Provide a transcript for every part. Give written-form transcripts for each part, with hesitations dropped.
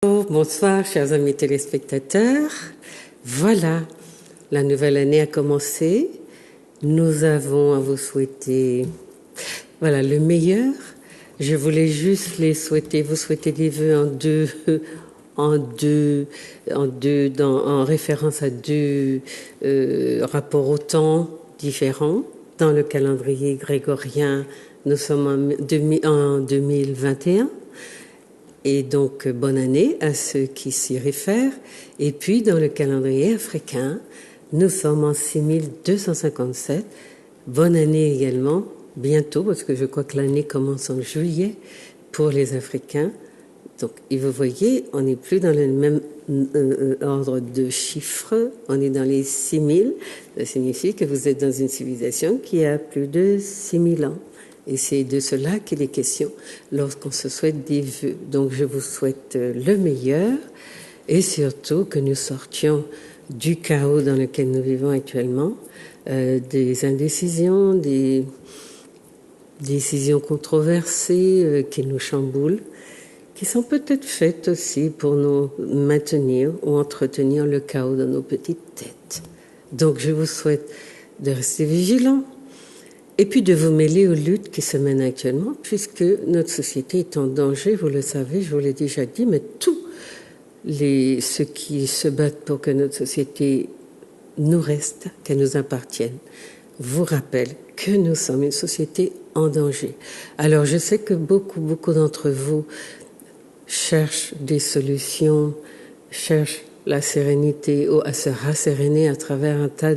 Bonsoir, chers amis téléspectateurs. Voilà, la nouvelle année a commencé. Nous avons à vous souhaiter, le meilleur. Je voulais juste vous souhaiter des vœux en référence à deux rapports au temps différents. Dans le calendrier grégorien, nous sommes en 2021. Et donc, bonne année à ceux qui s'y réfèrent. Et puis, dans le calendrier africain, nous sommes en 6257. Bonne année également, bientôt, parce que je crois que l'année commence en juillet pour les Africains. Donc, et vous voyez, on n'est plus dans le même ordre de chiffres, on est dans les 6000. Ça signifie que vous êtes dans une civilisation qui a plus de 6000 ans. Et c'est de cela qu'il est question lorsqu'on se souhaite des vœux. Donc je vous souhaite le meilleur et surtout que nous sortions du chaos dans lequel nous vivons actuellement, des indécisions, des décisions controversées qui nous chamboulent, qui sont peut-être faites aussi pour nous maintenir ou entretenir le chaos dans nos petites têtes. Donc je vous souhaite de rester vigilants. Et puis de vous mêler aux luttes qui se mènent actuellement, puisque notre société est en danger, vous le savez, je vous l'ai déjà dit, mais tous ceux qui se battent pour que notre société nous reste, qu'elle nous appartienne, vous rappellent que nous sommes une société en danger. Alors je sais que beaucoup d'entre vous cherchent des solutions, cherchent la sérénité ou à se rasséréner à travers un tas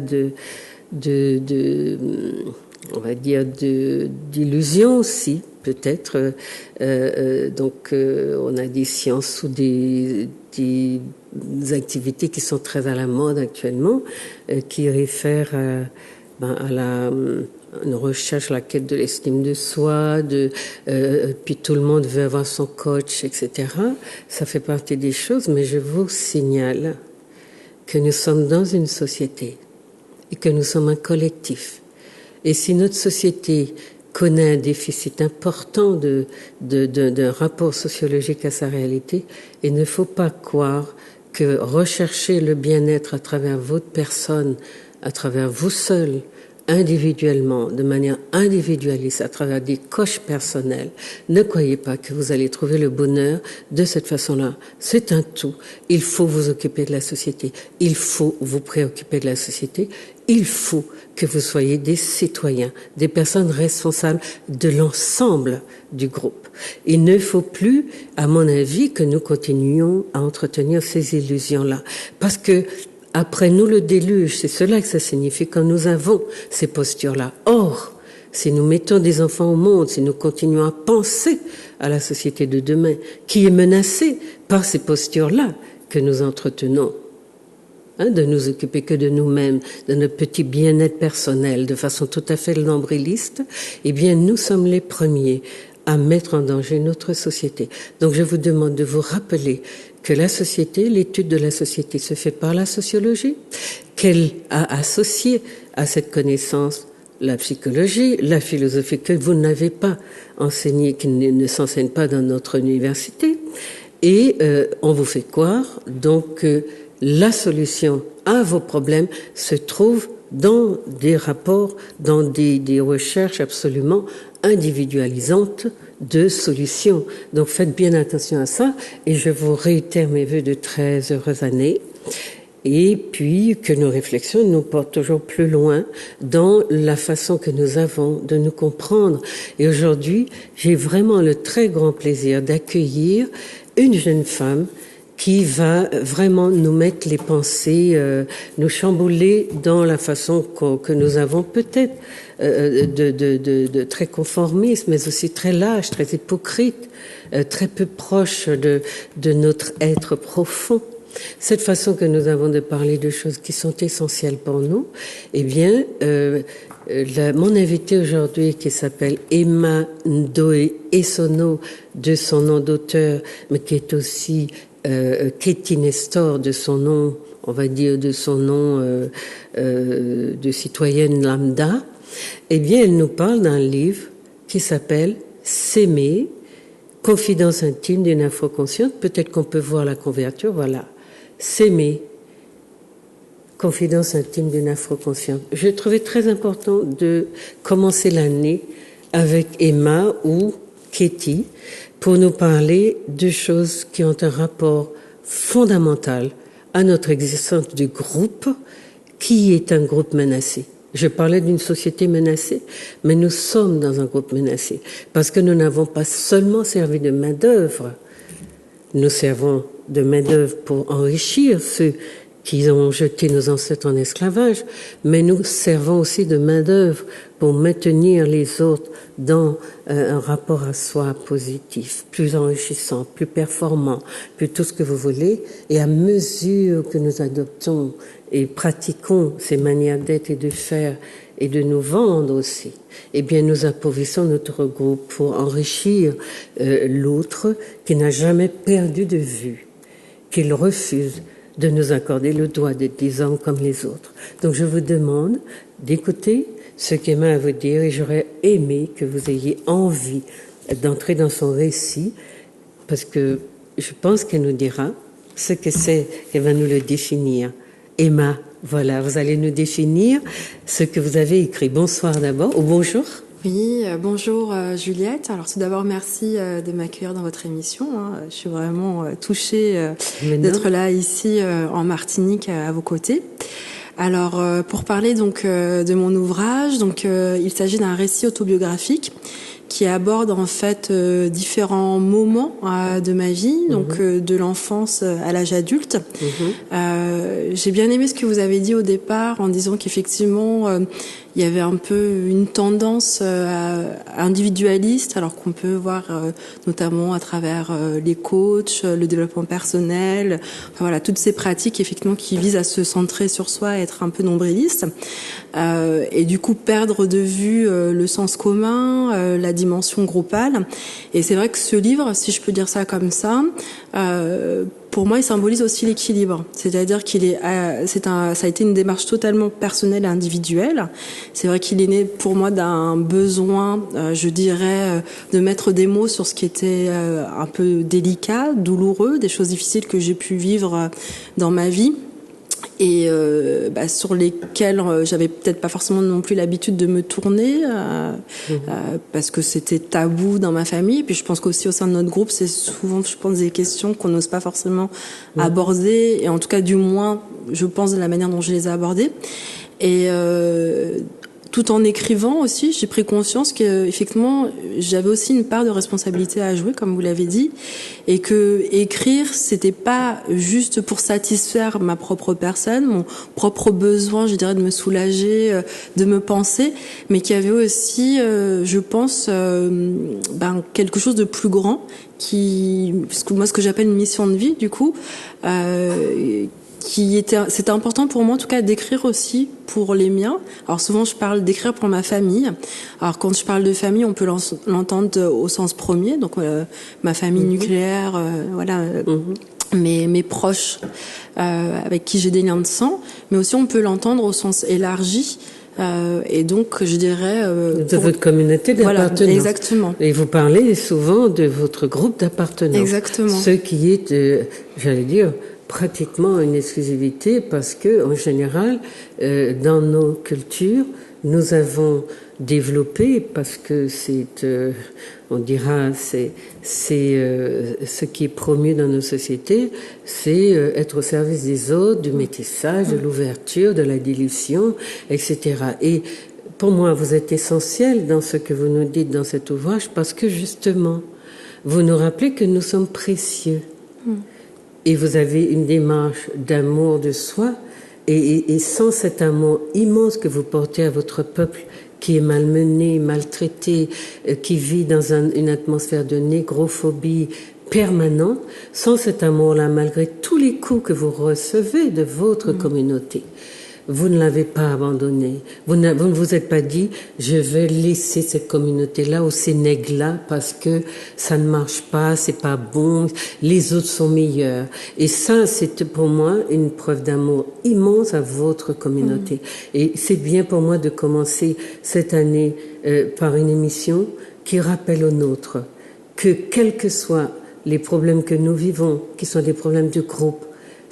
on va dire d'illusions aussi, peut-être. On a des sciences ou des activités qui sont très à la mode actuellement, qui réfèrent à une recherche, la quête de l'estime de soi, puis tout le monde veut avoir son coach, etc. Ça fait partie des choses, mais je vous signale que nous sommes dans une société et que nous sommes un collectif. Et si notre société connaît un déficit important d'un rapport sociologique à sa réalité, il ne faut pas croire que rechercher le bien-être à travers votre personne, à travers vous seul, individuellement, de manière individualiste, à travers des coches personnelles, ne croyez pas que vous allez trouver le bonheur de cette façon-là. C'est un tout. Il faut vous occuper de la société. Il faut vous préoccuper de la société. Il faut que vous soyez des citoyens, des personnes responsables de l'ensemble du groupe. Il ne faut plus, à mon avis, que nous continuions à entretenir ces illusions-là. Parce que après nous le déluge, c'est cela que ça signifie quand nous avons ces postures-là. Or, si nous mettons des enfants au monde, si nous continuons à penser à la société de demain, qui est menacée par ces postures-là que nous entretenons, de nous occuper que de nous-mêmes, de notre petit bien-être personnel, de façon tout à fait nombriliste, eh bien, nous sommes les premiers à mettre en danger notre société. Donc, je vous demande de vous rappeler que la société, l'étude de la société se fait par la sociologie, qu'elle a associé à cette connaissance la psychologie, la philosophie que vous n'avez pas enseignée, qui ne s'enseigne pas dans notre université, et on vous fait croire donc la solution à vos problèmes se trouve dans des rapports, dans des recherches absolument individualisantes de solutions. Donc faites bien attention à ça et je vous réitère mes vœux de très heureuses années. Et puis que nos réflexions nous portent toujours plus loin dans la façon que nous avons de nous comprendre. Et aujourd'hui, j'ai vraiment le très grand plaisir d'accueillir une jeune femme qui va vraiment nous mettre les pensées, nous chambouler dans la façon que nous avons peut-être de très conformiste, mais aussi très lâche, très hypocrite, très peu proche de notre être profond. Cette façon que nous avons de parler de choses qui sont essentielles pour nous, eh bien, mon invitée aujourd'hui, qui s'appelle Emma Ndoye Essono, de son nom d'auteur, mais qui est aussi Katie Nestor, de son nom, on va dire de son nom de citoyenne lambda, eh bien, elle nous parle d'un livre qui s'appelle « S'aimer Confidence intime d'une afro-consciente, peut-être qu'on peut voir la couverture, voilà. S'aimer. Confidence intime d'une afro-consciente. Je trouvais très important de commencer l'année avec Emma ou Katie pour nous parler de choses qui ont un rapport fondamental à notre existence du groupe, qui est un groupe menacé. Je parlais d'une société menacée, mais nous sommes dans un groupe menacé parce que nous n'avons pas seulement servi de main-d'œuvre, nous servons de main-d'œuvre pour enrichir ceux qui ont jeté nos ancêtres en esclavage, mais nous servons aussi de main-d'œuvre pour maintenir les autres dans un rapport à soi positif, plus enrichissant, plus performant, plus tout ce que vous voulez. Et à mesure que nous adoptons et pratiquons ces manières d'être et de faire et de nous vendre aussi, eh bien nous appauvrissons notre groupe pour enrichir l'autre qui n'a jamais perdu de vue, qu'il refuse de nous accorder le droit d'être des hommes comme les autres. Donc je vous demande d'écouter ce qu'Emma a à vous dire et j'aurais aimé que vous ayez envie d'entrer dans son récit parce que je pense qu'elle nous dira ce que c'est, qu'elle va nous le définir. Emma, voilà, vous allez nous définir ce que vous avez écrit. Bonsoir d'abord, ou bonjour. Oui, bonjour Juliette. Alors tout d'abord, merci de m'accueillir dans votre émission. Je suis vraiment touchée d'être là ici en Martinique à vos côtés. Alors pour parler donc de mon ouvrage, donc il s'agit d'un récit autobiographique qui aborde en fait différents moments de ma vie, donc de l'enfance à l'âge adulte. J'ai bien aimé ce que vous avez dit au départ en disant qu'effectivement il y avait un peu une tendance individualiste, alors qu'on peut voir notamment à travers les coachs, le développement personnel, enfin, voilà, toutes ces pratiques effectivement qui visent à se centrer sur soi, et être un peu nombriliste, et du coup perdre de vue le sens commun, la dimension groupale. Et c'est vrai que ce livre, si je peux dire ça comme ça, pour moi, il symbolise aussi l'équilibre. C'est-à-dire qu'il est, ça a été une démarche totalement personnelle et individuelle. C'est vrai qu'il est né pour moi d'un besoin, je dirais, de mettre des mots sur ce qui était un peu délicat, douloureux, des choses difficiles que j'ai pu vivre dans ma vie. Et sur lesquels j'avais peut-être pas forcément non plus l'habitude de me tourner parce que c'était tabou dans ma famille. Et puis je pense qu'aussi au sein de notre groupe, c'est souvent, je pense, des questions qu'on n'ose pas forcément aborder, et en tout cas du moins, je pense, de la manière dont je les ai abordées. Et tout en écrivant aussi, j'ai pris conscience que effectivement, j'avais aussi une part de responsabilité à jouer, comme vous l'avez dit, et que écrire, c'était pas juste pour satisfaire ma propre personne, mon propre besoin, je dirais, de me soulager, de me penser, mais qu'il y avait aussi, je pense, quelque chose de plus grand, ce que j'appelle une mission de vie, du coup, c'était important pour moi en tout cas d'écrire aussi pour les miens. Alors souvent je parle d'écrire pour ma famille. Alors quand je parle de famille, on peut l'entendre au sens premier, donc ma famille nucléaire, mes proches avec qui j'ai des liens de sang, mais aussi on peut l'entendre au sens élargi. Et donc, je dirais de votre communauté d'appartenance. Voilà, exactement. Et vous parlez souvent de votre groupe d'appartenance. Exactement. Ce qui est, j'allais dire, pratiquement une exclusivité parce que, en général, dans nos cultures, nous avons développé, parce que c'est, on dira, c'est ce qui est promu dans nos sociétés, c'est être au service des autres, du métissage, de l'ouverture, de la dilution, etc. Et pour moi, vous êtes essentiel dans ce que vous nous dites dans cet ouvrage parce que justement, vous nous rappelez que nous sommes précieux. Et vous avez une démarche d'amour de soi, et sans cet amour immense que vous portez à votre peuple qui est malmené, maltraité, qui vit dans une atmosphère de négrophobie permanente, sans cet amour-là, malgré tous les coups que vous recevez de votre communauté, vous ne l'avez pas abandonné. Vous ne vous êtes pas dit, je vais laisser cette communauté-là ou ces nègres-là parce que ça ne marche pas, c'est pas bon, les autres sont meilleurs. Et ça, c'est pour moi une preuve d'amour immense à votre communauté. Et c'est bien pour moi de commencer cette année par une émission qui rappelle aux nôtres que quels que soient les problèmes que nous vivons, qui sont des problèmes de groupe,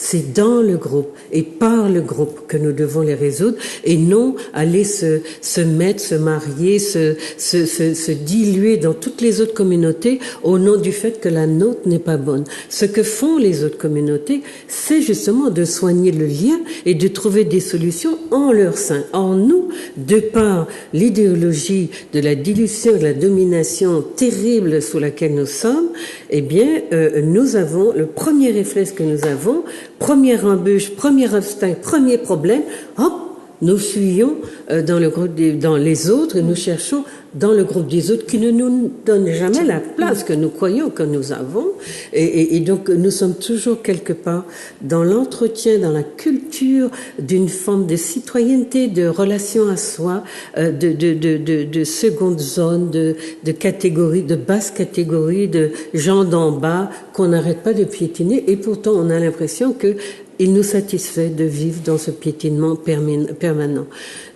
c'est dans le groupe et par le groupe que nous devons les résoudre et non aller se mettre, se marier, se diluer dans toutes les autres communautés au nom du fait que la nôtre n'est pas bonne. Ce que font les autres communautés, c'est justement de soigner le lien et de trouver des solutions en leur sein. En nous, de par l'idéologie de la dilution, de la domination terrible sous laquelle nous sommes, eh bien, nous avons, le premier réflexe que nous avons, première embûche, premier obstacle, premier problème, hop, nous fuyons dans les autres et nous cherchons dans le groupe des autres qui ne nous donnent jamais la place que nous croyons que nous avons. Et donc, nous sommes toujours quelque part dans l'entretien, dans la culture d'une forme de citoyenneté, de relation à soi, de seconde zone, de catégorie, de basse catégorie, de gens d'en bas qu'on n'arrête pas de piétiner. Et pourtant, on a l'impression que il nous satisfait de vivre dans ce piétinement permanent.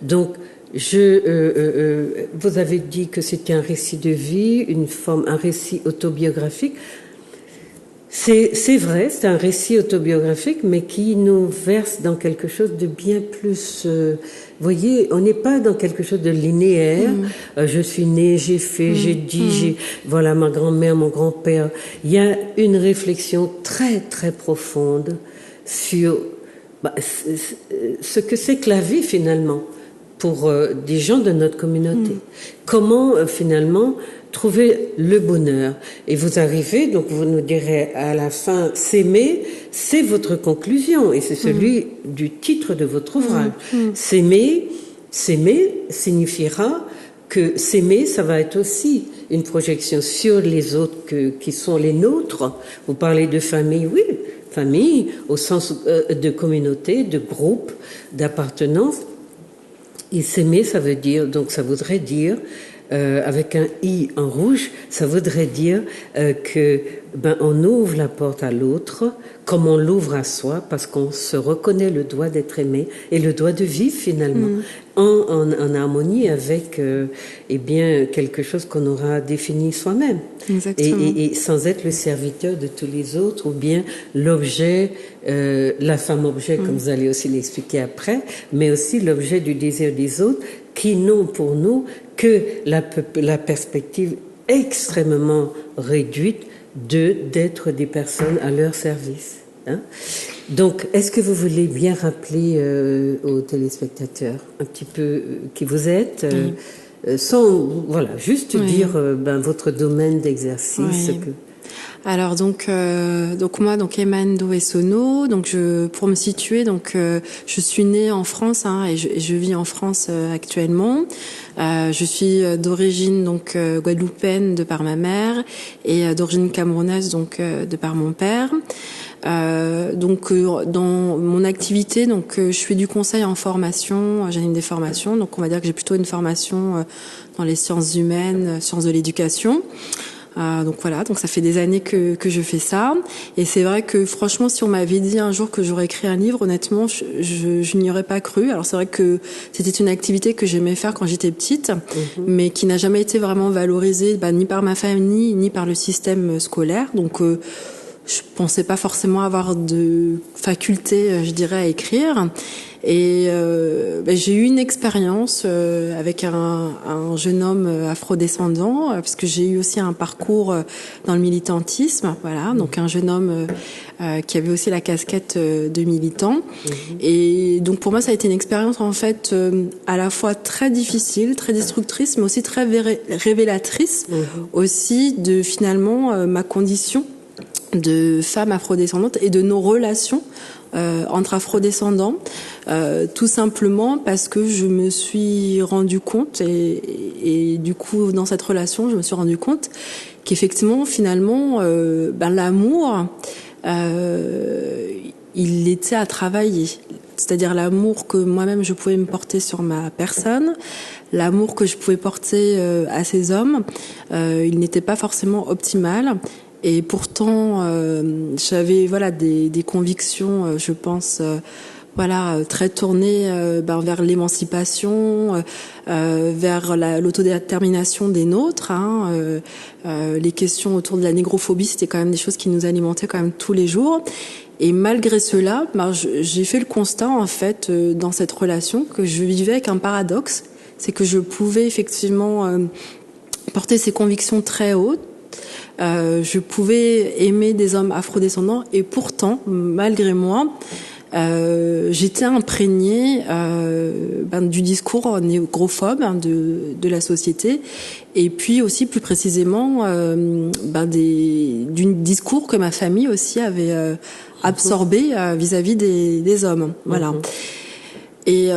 Donc, vous avez dit que c'était un récit de vie, un récit autobiographique. C'est vrai, c'est un récit autobiographique, mais qui nous verse dans quelque chose de bien plus... vous voyez, on n'est pas dans quelque chose de linéaire. Je suis née, j'ai fait, j'ai dit, voilà ma grand-mère, mon grand-père. Il y a une réflexion très, très profonde sur ce que c'est que la vie finalement pour des gens de notre communauté. Comment finalement trouver le bonheur. Et vous arrivez, donc vous nous direz à la fin, s'aimer, c'est votre conclusion et c'est celui du titre de votre ouvrage. S'aimer signifiera que s'aimer, ça va être aussi une projection sur les autres qui sont les nôtres. Vous parlez de famille, oui, famille au sens de communauté, de groupe, d'appartenance. Et s'aimer, ça voudrait dire, avec un i en rouge, ça voudrait dire que on ouvre la porte à l'autre comme on l'ouvre à soi, parce qu'on se reconnaît le droit d'être aimé et le droit de vivre finalement en harmonie avec quelque chose qu'on aura défini soi-même. Exactement. Et sans être le serviteur de tous les autres ou bien l'objet, la femme objet, comme vous allez aussi l'expliquer après, mais aussi l'objet du désir des autres qui n'ont pour nous que la perspective extrêmement réduite d'être des personnes à leur service. Hein? Donc, est-ce que vous voulez bien rappeler aux téléspectateurs un petit peu qui vous êtes, sans juste dire votre domaine d'exercice. Alors donc moi Emmanuelle Douessonneau, pour me situer je suis née en France et je vis en France actuellement. Je suis d'origine guadeloupéenne de par ma mère et d'origine camerounaise de par mon père. Dans mon activité, je fais du conseil en formation, j'anime des formations, donc on va dire que j'ai plutôt une formation dans les sciences humaines, sciences de l'éducation. Donc ça fait des années que je fais ça. Et c'est vrai que franchement, si on m'avait dit un jour que j'aurais écrit un livre, honnêtement, je n'y aurais pas cru. Alors c'est vrai que c'était une activité que j'aimais faire quand j'étais petite, mais qui n'a jamais été vraiment valorisée ni par ma famille, ni par le système scolaire. Donc je pensais pas forcément avoir de faculté, je dirais, à écrire. Et j'ai eu une expérience avec un jeune homme afrodescendant, parce que j'ai eu aussi un parcours dans le militantisme, donc un jeune homme qui avait aussi la casquette de militant. Et donc pour moi, ça a été une expérience en fait à la fois très difficile, très destructrice, mais aussi très révélatrice aussi de finalement ma condition de femme afrodescendante et de nos relations entre afrodescendants, tout simplement parce que je me suis rendu compte et du coup dans cette relation je me suis rendu compte qu'effectivement finalement l'amour il était à travailler, c'est-à-dire l'amour que moi-même je pouvais me porter sur ma personne, l'amour que je pouvais porter à ces hommes, il n'était pas forcément optimal. Et pourtant, j'avais des convictions, je pense, voilà, très tourné vers l'émancipation, vers l'autodétermination des nôtres. Les questions autour de la négrophobie, c'était quand même des choses qui nous alimentaient quand même tous les jours. Et malgré cela, j'ai fait le constat en fait dans cette relation que je vivais avec un paradoxe, c'est que je pouvais effectivement porter ces convictions très hautes. Je pouvais aimer des hommes afrodescendants et pourtant, malgré moi, j'étais imprégnée du discours négrophobe de la société et puis aussi plus précisément du discours que ma famille aussi avait absorbé vis-à-vis des hommes. Voilà. Et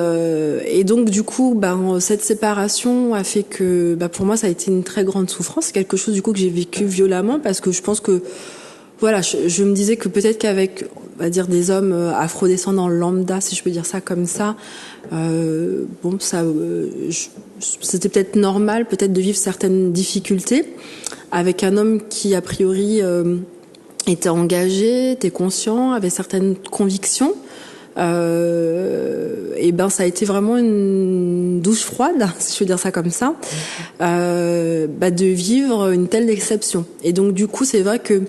donc du coup, cette séparation a fait que, pour moi, ça a été une très grande souffrance. C'est quelque chose du coup que j'ai vécu violemment parce que je pense que, voilà, je me disais que peut-être qu'avec, on va dire, des hommes afrodescendants lambda, si je peux dire ça comme ça, c'était peut-être normal, peut-être de vivre certaines difficultés avec un homme qui a priori était engagé, était conscient, avait certaines convictions. Ça a été vraiment une douche froide, si je veux dire ça comme ça, de vivre une telle déception. Et donc du coup, c'est vrai que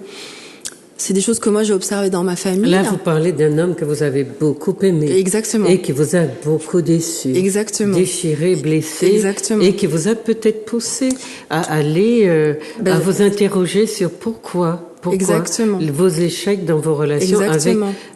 c'est des choses que moi j'ai observées dans ma famille. Là, vous parlez d'un homme que vous avez beaucoup aimé. Exactement. Et qui vous a beaucoup déçu. Exactement. Déchiré, blessé. Exactement. Et qui vous a peut-être poussé à aller à vous interroger sur pourquoi Exactement. Vos échecs dans vos relations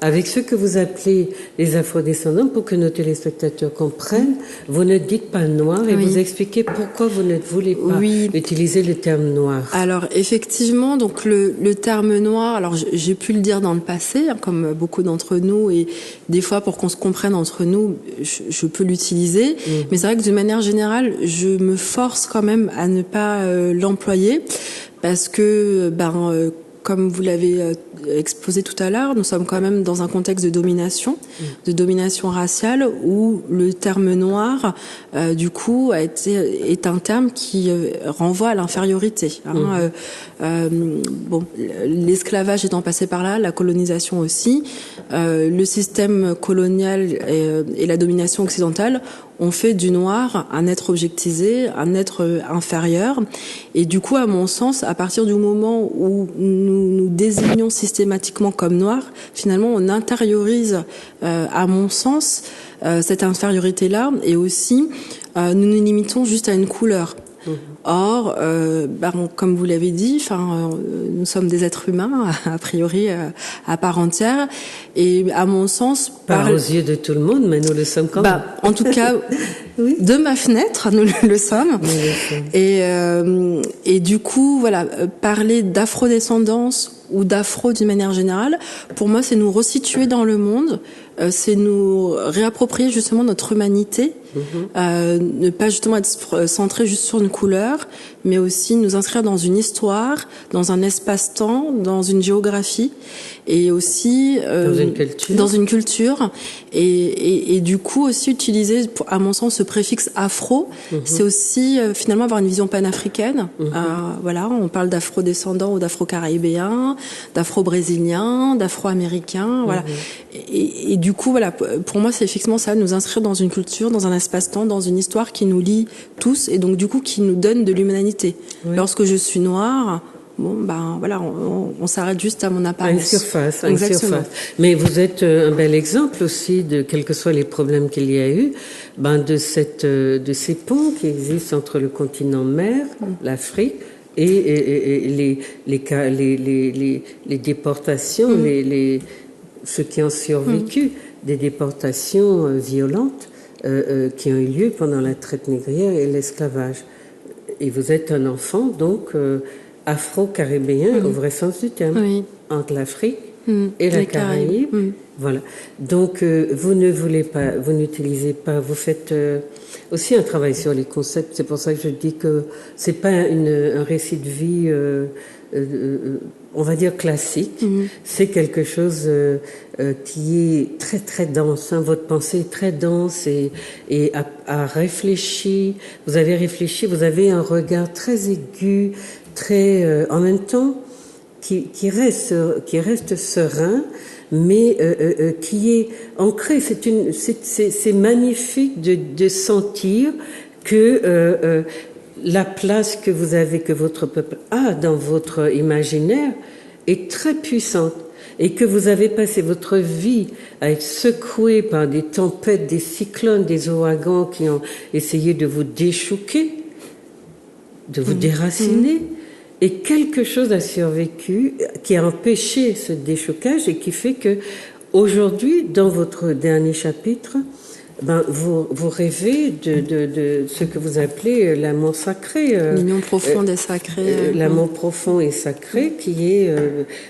avec ceux que vous appelez les afrodescendants, pour que nos téléspectateurs comprennent. Vous ne dites pas noir et vous expliquez pourquoi vous ne voulez pas utiliser le terme noir. Alors effectivement, donc le terme noir, alors j'ai pu le dire dans le passé, comme beaucoup d'entre nous, et des fois pour qu'on se comprenne entre nous, je peux l'utiliser. Mais c'est vrai que de manière générale, je me force quand même à ne pas l'employer parce que comme vous l'avez exposé tout à l'heure, nous sommes quand même dans un contexte de domination raciale, où le terme noir, du coup, est un terme qui renvoie à l'infériorité. L'esclavage étant passé par là, la colonisation aussi, le système colonial et la domination occidentale ont fait du noir un être objectisé, un être inférieur. Et du coup, à mon sens, à partir du moment où nous désignons systématiquement comme noir, finalement, on intériorise, à mon sens, cette infériorité-là, et aussi, nous nous limitons juste à une couleur. Or, comme vous l'avez dit, nous sommes des êtres humains, a priori, à part entière, et à mon sens... Pas aux yeux de tout le monde, mais nous le sommes quand même. En tout cas, de ma fenêtre, nous le sommes. Et du coup, voilà, parler d'afrodescendance ou d'afro d'une manière générale, pour moi, c'est nous resituer dans le monde, c'est nous réapproprier justement notre humanité, ne pas justement être centré juste sur une couleur, mais aussi nous inscrire dans une histoire, dans un espace-temps, dans une géographie, et aussi dans une culture, et du coup aussi utiliser, à mon sens, ce préfixe afro, c'est aussi finalement avoir une vision panafricaine. Voilà, on parle d'afro-descendants ou d'afro-caribéens, d'afro-brésiliens, d'afro-américains, voilà. Et du coup, voilà, pour moi, c'est effectivement ça, nous inscrire dans une culture, dans un espace-temps, dans une histoire qui nous lie tous, et donc du coup qui nous donne de l'humanité. Lorsque je suis noire, voilà, on s'arrête juste à mon apparence. À une surface. Mais vous êtes un bel exemple aussi de, quels que soient les problèmes qu'il y a eu, de ces ponts qui existent entre le continent mère, l'Afrique, et les déportations, ceux qui ont survécu, des déportations violentes qui ont eu lieu pendant la traite négrière et l'esclavage. Et vous êtes un enfant, donc, afro-caribéen, au vrai sens du terme, entre l'Afrique et la Caraïbe. Voilà. Donc, vous n'utilisez pas, vous faites aussi un travail sur les concepts. C'est pour ça que je dis que c'est pas un récit de vie, on va dire classique. C'est quelque chose qui est très très dense. Votre pensée est très dense et à réfléchir. Vous avez réfléchi. Vous avez un regard très aigu, très en même temps qui reste serein, mais qui est ancrée. C'est magnifique de sentir que la place que vous avez, que votre peuple a dans votre imaginaire est très puissante. Et que vous avez passé votre vie à être secoué par des tempêtes, des cyclones, des ouragans qui ont essayé de vous déchouquer, de vous déraciner, et quelque chose a survécu qui a empêché ce déchoucage et qui fait que aujourd'hui, dans votre dernier chapitre, vous rêvez de ce que vous appelez l'amour sacré. L'union profonde et sacrée. L'amour profond et sacré qui est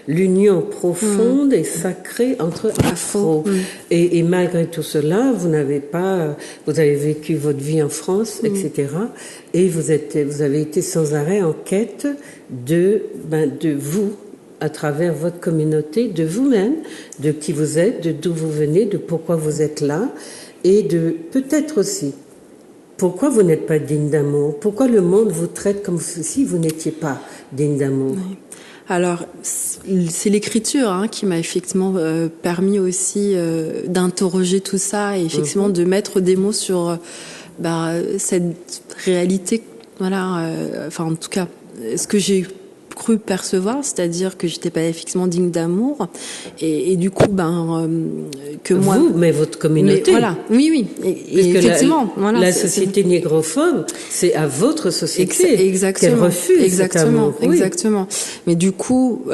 l'union profonde et sacrée entre afro. Et malgré tout cela, vous avez vécu votre vie en France, etc. Et vous avez été sans arrêt en quête de vous, à travers votre communauté, de vous-même, de qui vous êtes, de d'où vous venez, de pourquoi vous êtes là. Et de peut-être aussi, pourquoi vous n'êtes pas digne d'amour? Pourquoi le monde vous traite comme si vous n'étiez pas digne d'amour? Oui. Alors, c'est l'écriture qui m'a effectivement permis aussi d'interroger tout ça et effectivement de mettre des mots sur cette réalité. Voilà, enfin en tout cas, ce que j'ai cru percevoir, c'est-à-dire que j'étais pas effectivement digne d'amour et du coup que moi mais votre communauté, mais voilà, oui et effectivement la société négrophobe, c'est à votre société qu'elle refuse exactement. Mais du coup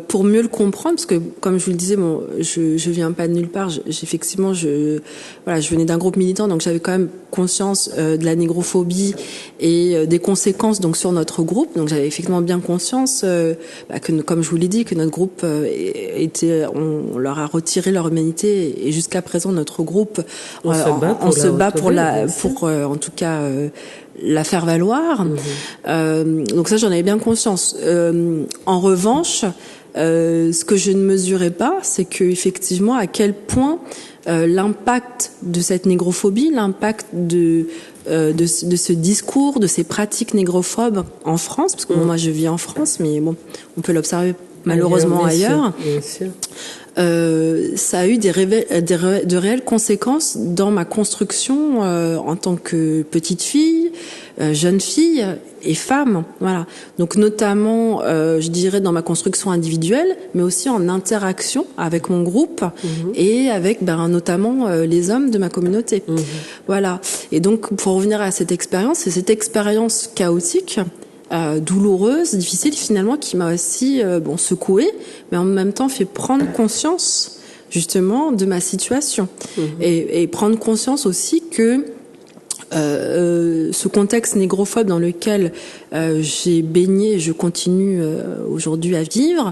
pour mieux le comprendre, parce que comme je vous le disais, je viens pas de nulle part, je venais d'un groupe militant, donc j'avais quand même conscience de la négrophobie et des conséquences donc sur notre groupe, donc j'avais effectivement bien conscience que, comme je vous l'ai dit, que notre groupe on leur a retiré leur humanité et jusqu'à présent notre groupe on se bat pour en tout cas la faire valoir. Donc ça j'en avais bien conscience. En revanche, ce que je ne mesurais pas, c'est que effectivement à quel point l'impact de cette négrophobie, l'impact de ce discours, de ces pratiques négrophobes en France, parce que moi je vis en France, mais bon, on peut l'observer malheureusement ailleurs. Bien sûr. Ça a eu de réelles conséquences dans ma construction en tant que petite fille, jeune fille et femme. Voilà. Donc notamment, je dirais dans ma construction individuelle, mais aussi en interaction avec mon groupe et avec notamment les hommes de ma communauté. Voilà. Et donc pour revenir à cette expérience, c'est cette expérience chaotique, douloureuse, difficile finalement, qui m'a aussi secouée, mais en même temps fait prendre conscience justement de ma situation et prendre conscience aussi que ce contexte négrophobe dans lequel j'ai baigné et je continue aujourd'hui à vivre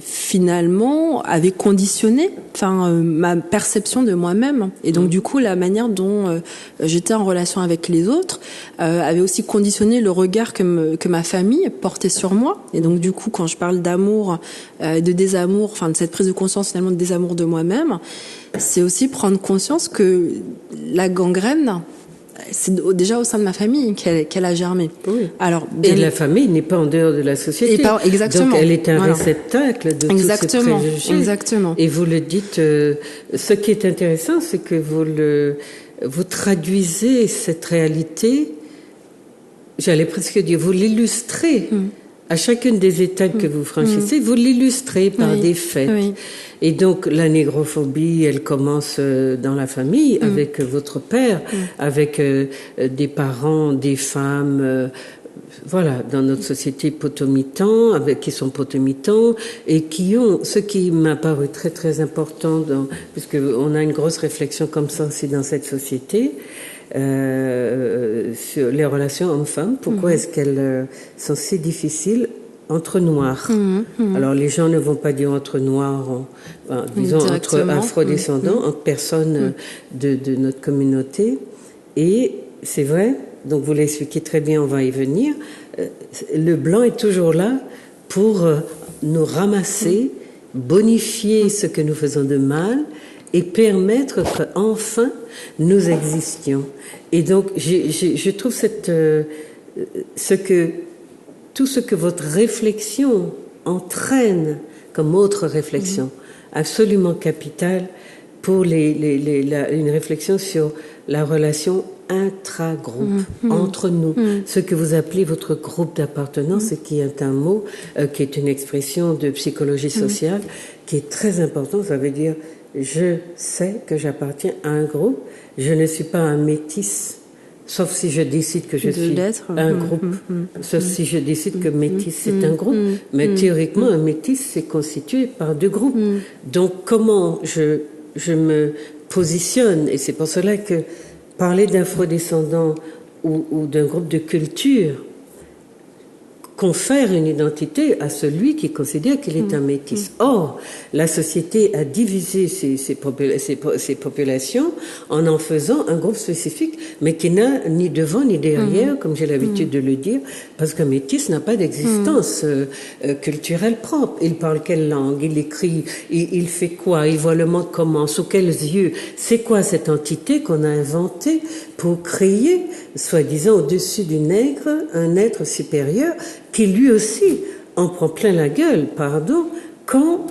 finalement avait conditionné ma perception de moi-même, et donc du coup la manière dont j'étais en relation avec les autres avait aussi conditionné le regard que ma famille portait sur moi. Et donc du coup quand je parle d'amour, de désamour, de cette prise de conscience finalement de désamour de moi-même, c'est aussi prendre conscience que la gangrène, c'est déjà au sein de ma famille qu'elle a germé. Oui. Alors, et la famille n'est pas en dehors de la société. Exactement. Donc elle est un réceptacle de tous ces préjugés. Exactement. Et vous le dites, ce qui est intéressant, c'est que vous traduisez cette réalité, j'allais presque dire, vous l'illustrez. À chacune des étapes que vous franchissez, vous l'illustrez par des faits. Oui. Et donc, la négrophobie, elle commence dans la famille, avec votre père, avec des parents, des femmes, dans notre société potomitan, qui sont potomitans, et qui ont, ce qui m'a paru très très important, puisque on a une grosse réflexion comme ça aussi dans cette société, sur les relations hommes-femmes. Pourquoi est-ce qu'elles sont si difficiles entre noirs? Alors les gens ne vont pas dire entre noirs, disons entre afrodescendants, entre personnes de notre communauté. Et c'est vrai, donc vous l'expliquez très bien, on va y venir, le blanc est toujours là pour nous ramasser, bonifier ce que nous faisons de mal et permettre qu'enfin nous existions. Et donc je trouve tout ce que votre réflexion entraîne comme autre réflexion, absolument capitale pour une réflexion sur la relation intra-groupe, entre nous, ce que vous appelez votre groupe d'appartenance, et qui est un mot, qui est une expression de psychologie sociale, qui est très important. Ça veut dire, je sais que j'appartiens à un groupe, je ne suis pas un métis, sauf si je décide que je suis un groupe, sauf si je décide que métis c'est un groupe, mais théoriquement un métis c'est constitué par deux groupes. Donc comment je me positionne, et c'est pour cela que parler d'afrodescendants ou d'un groupe de culture confère une identité à celui qui considère qu'il est un métis. Or, la société a divisé ces populations en faisant un groupe spécifique, mais qui n'a ni devant ni derrière, comme j'ai l'habitude de le dire, parce qu'un métis n'a pas d'existence culturelle propre. Il parle quelle langue, il écrit, il fait quoi, il voit le monde comment, sous quels yeux. C'est quoi cette entité qu'on a inventée pour créer, soi-disant au-dessus du nègre, un être supérieur qui lui aussi en prend plein la gueule, quand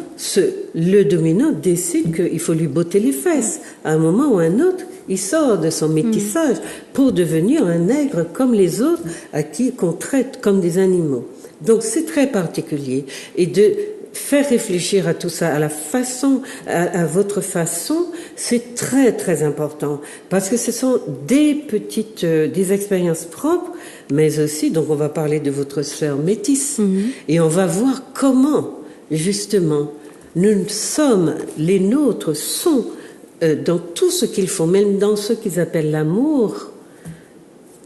le dominant décide qu'il faut lui botter les fesses. À un moment ou à un autre, il sort de son métissage pour devenir un nègre comme les autres, qu'on traite comme des animaux. Donc c'est très particulier. Et de faire réfléchir à tout ça, à votre façon, c'est très très important, parce que ce sont des expériences propres, mais aussi, donc on va parler de votre sœur métisse, et on va voir comment, justement, les nôtres sont dans tout ce qu'ils font, même dans ce qu'ils appellent l'amour,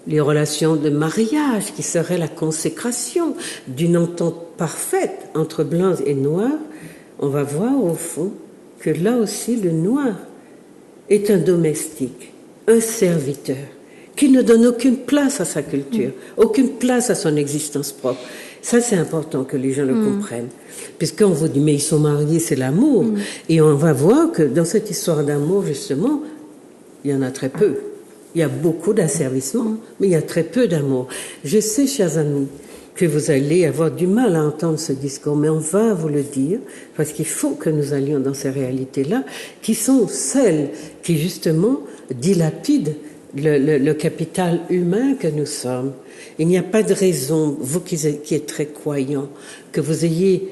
les relations de mariage, qui seraient la consécration d'une entente parfaite entre blancs et noirs, on va voir au fond que là aussi le noir est un domestique, un serviteur, qui ne donne aucune place à sa culture, aucune place à son existence propre. Ça, c'est important que les gens le comprennent. Puisqu'on vous dit, mais ils sont mariés, c'est l'amour. Et on va voir que dans cette histoire d'amour, justement, il y en a très peu. Il y a beaucoup d'asservissement, mais il y a très peu d'amour. Je sais, chers amis, que vous allez avoir du mal à entendre ce discours, mais on va vous le dire, parce qu'il faut que nous allions dans ces réalités-là, qui sont celles qui, justement, dilapident le capital humain que nous sommes. Il n'y a pas de raison, vous qui êtes très croyants, que vous ayez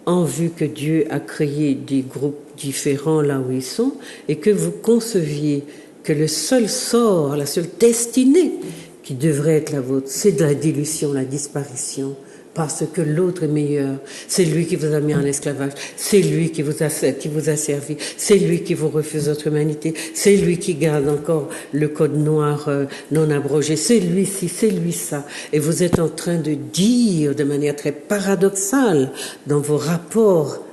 en vue que Dieu a créé des groupes différents là où ils sont, et que vous conceviez que le seul sort, la seule destinée qui devrait être la vôtre, c'est de la dilution, la disparition, parce que l'autre est meilleur. C'est lui qui vous a mis en esclavage, c'est lui qui vous a servi, c'est lui qui vous refuse votre humanité, c'est lui qui garde encore le code noir non abrogé, c'est lui ci, c'est lui ça. Et vous êtes en train de dire de manière très paradoxale dans vos rapports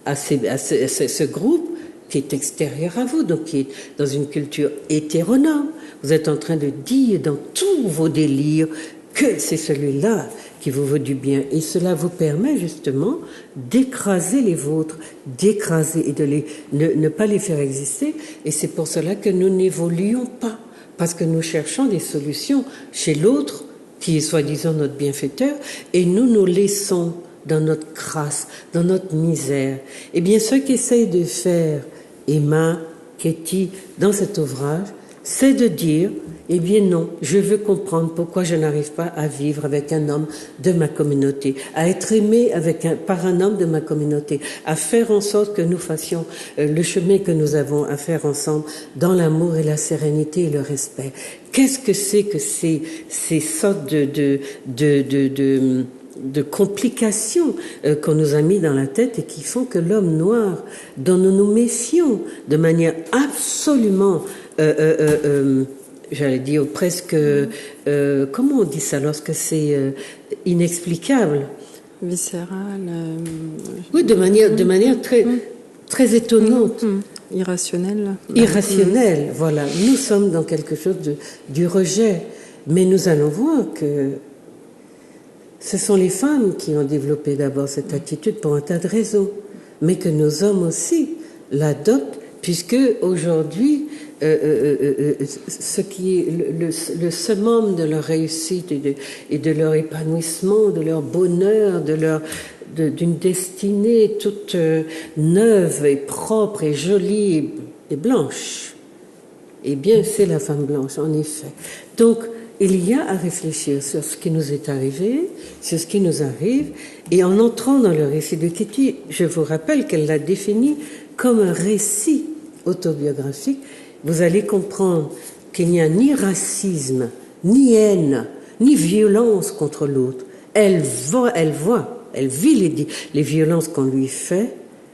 à ce groupe, qui est extérieur à vous, donc qui est dans une culture hétéronome. Vous êtes en train de dire dans tous vos délires que c'est celui-là qui vous veut du bien. Et cela vous permet justement d'écraser les vôtres, d'écraser et de ne pas les faire exister. Et c'est pour cela que nous n'évoluons pas, parce que nous cherchons des solutions chez l'autre, qui est soi-disant notre bienfaiteur, et nous nous laissons dans notre crasse, dans notre misère. Eh bien, ce qu'essaye de faire Emma, Katie, dans cet ouvrage, c'est de dire, eh bien non, je veux comprendre pourquoi je n'arrive pas à vivre avec un homme de ma communauté, à être aimé par un homme de ma communauté, à faire en sorte que nous fassions le chemin que nous avons à faire ensemble dans l'amour et la sérénité et le respect. Qu'est-ce que c'est que ces sortes de complications qu'on nous a mis dans la tête et qui font que l'homme noir, dont nous nous méfions de manière absolument, j'allais dire presque, comment on dit ça lorsque c'est inexplicable? Viscéral. Oui, de manière très, très étonnante. Irrationnelle. Irrationnelle, voilà. Nous sommes dans quelque chose du rejet. Mais nous allons voir que ce sont les femmes qui ont développé d'abord cette attitude pour un tas de raisons, mais que nos hommes aussi l'adoptent, puisque aujourd'hui, ce qui est le summum de leur réussite et de leur épanouissement, de leur bonheur, de d'une destinée toute neuve et propre et jolie et blanche. Eh bien, c'est la femme blanche, en effet. Donc, il y a à réfléchir sur ce qui nous est arrivé, sur ce qui nous arrive, et en entrant dans le récit de Kitty, je vous rappelle qu'elle l'a défini comme un récit autobiographique. Vous allez comprendre qu'il n'y a ni racisme, ni haine, ni violence contre l'autre. Elle vit les violences qu'on lui fait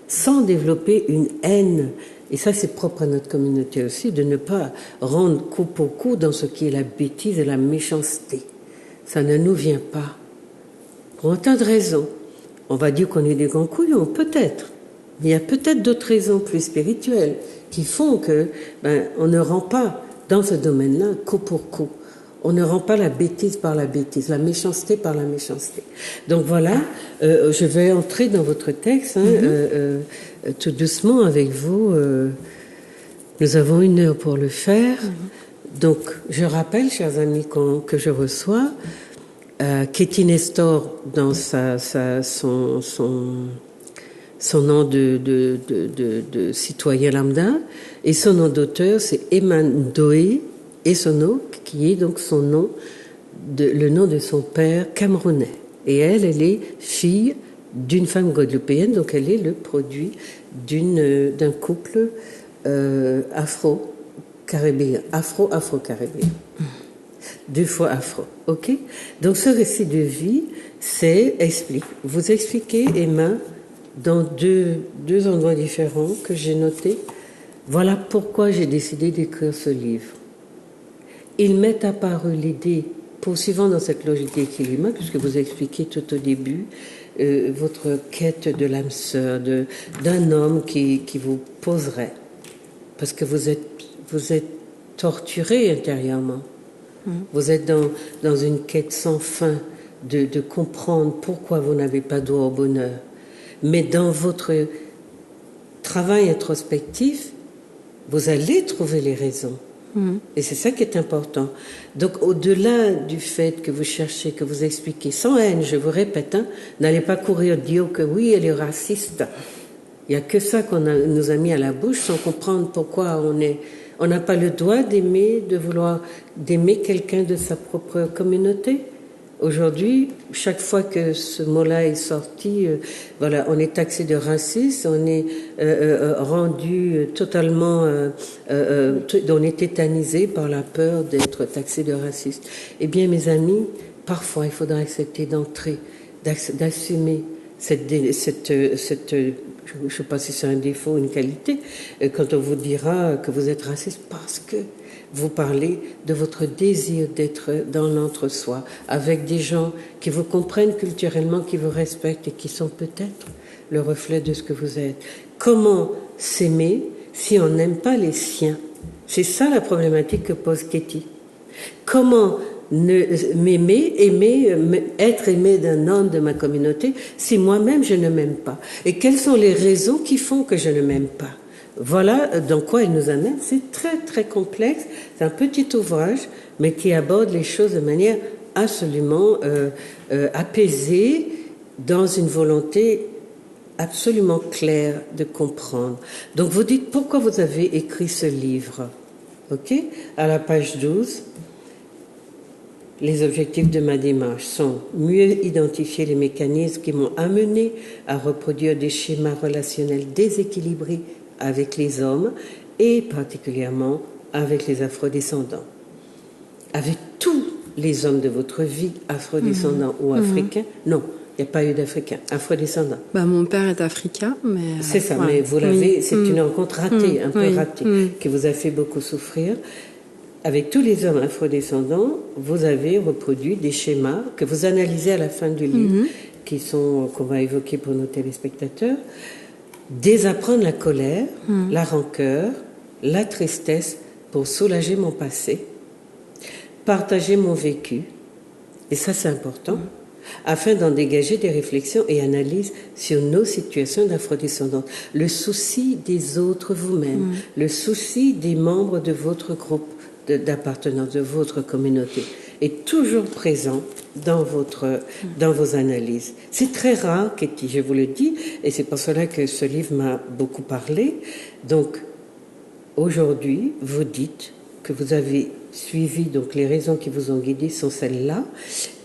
sans développer une haine. Et ça, c'est propre à notre communauté aussi, de ne pas rendre coup pour coup dans ce qui est la bêtise et la méchanceté. Ça ne nous vient pas. Pour un tas de raisons. On va dire qu'on est des grands couillons, peut-être. Mais il y a peut-être d'autres raisons plus spirituelles qui font que on ne rend pas dans ce domaine-là coup pour coup. On ne rend pas la bêtise par la bêtise, la méchanceté par la méchanceté. Donc voilà, je vais entrer dans votre texte tout doucement avec vous. Nous avons 1 heure pour le faire. Donc je rappelle, chers amis, que je reçois Kitty Nestor dans son nom de citoyen lambda, et son nom d'auteur, c'est Eman Doé Essono, qui est donc son nom, le nom de son père camerounais. Et elle est fille d'une femme guadeloupéenne, donc elle est le produit d'un couple afro-caribéen, afro-caribéen. 2 fois afro, ok? Donc ce récit de vie, vous expliquez, Emma, dans deux endroits différents que j'ai notés. Voilà pourquoi j'ai décidé d'écrire ce livre. Il m'est apparu l'idée, poursuivant dans cette logique d'équilibre, puisque vous expliquez tout au début votre quête de l'âme sœur, d'un homme qui vous poserait, parce que vous êtes torturé intérieurement. Vous êtes dans une quête sans fin de comprendre pourquoi vous n'avez pas droit au bonheur. Mais dans votre travail introspectif, vous allez trouver les raisons. Et c'est ça qui est important. Donc, au-delà du fait que vous cherchez, que vous expliquez, sans haine, je vous répète, n'allez pas courir dire que oui, elle est raciste. Il n'y a que ça nous a mis à la bouche sans comprendre pourquoi on n'a pas le droit d'aimer quelqu'un de sa propre communauté. Aujourd'hui, chaque fois que ce mot-là est sorti, on est taxé de raciste, on est rendu totalement, on est tétanisé par la peur d'être taxé de raciste. Eh bien, mes amis, parfois, il faudra accepter d'entrer, d'assumer cette je ne sais pas si c'est un défaut ou une qualité, quand on vous dira que vous êtes raciste parce que vous parlez de votre désir d'être dans l'entre-soi, avec des gens qui vous comprennent culturellement, qui vous respectent et qui sont peut-être le reflet de ce que vous êtes. Comment s'aimer si on n'aime pas les siens? C'est ça la problématique que pose Kitty. Comment être aimé d'un homme de ma communauté si moi-même je ne m'aime pas? Et quelles sont les raisons qui font que je ne m'aime pas? Voilà dans quoi elle nous amène. C'est très très complexe. C'est un petit ouvrage, mais qui aborde les choses de manière absolument apaisée, dans une volonté absolument claire de comprendre. Donc vous dites pourquoi vous avez écrit ce livre. Ok? À la page 12, les objectifs de ma démarche sont mieux identifier les mécanismes qui m'ont amené à reproduire des schémas relationnels déséquilibrés avec les hommes et particulièrement avec les afrodescendants. Avec tous les hommes de votre vie, afrodescendants ou africains, non, il n'y a pas eu d'Africains, afrodescendants. Mon père est africain, mais... C'est ça, mais vous l'avez, c'est une rencontre ratée, un peu ratée, qui vous a fait beaucoup souffrir. Avec tous les hommes afrodescendants, vous avez reproduit des schémas que vous analysez à la fin du livre, qu'on va évoquer pour nos téléspectateurs. Désapprendre la colère, la rancœur, la tristesse pour soulager mon passé, partager mon vécu, et ça c'est important, afin d'en dégager des réflexions et analyses sur nos situations d'afrodescendantes. Le souci des autres vous-même, le souci des membres de votre groupe d'appartenance, de votre communauté. est toujours présent dans vos analyses. C'est très rare, Katie, je vous le dis, et c'est pour cela que ce livre m'a beaucoup parlé. Donc, aujourd'hui, vous dites que vous avez suivi, donc les raisons qui vous ont guidé sont celles-là,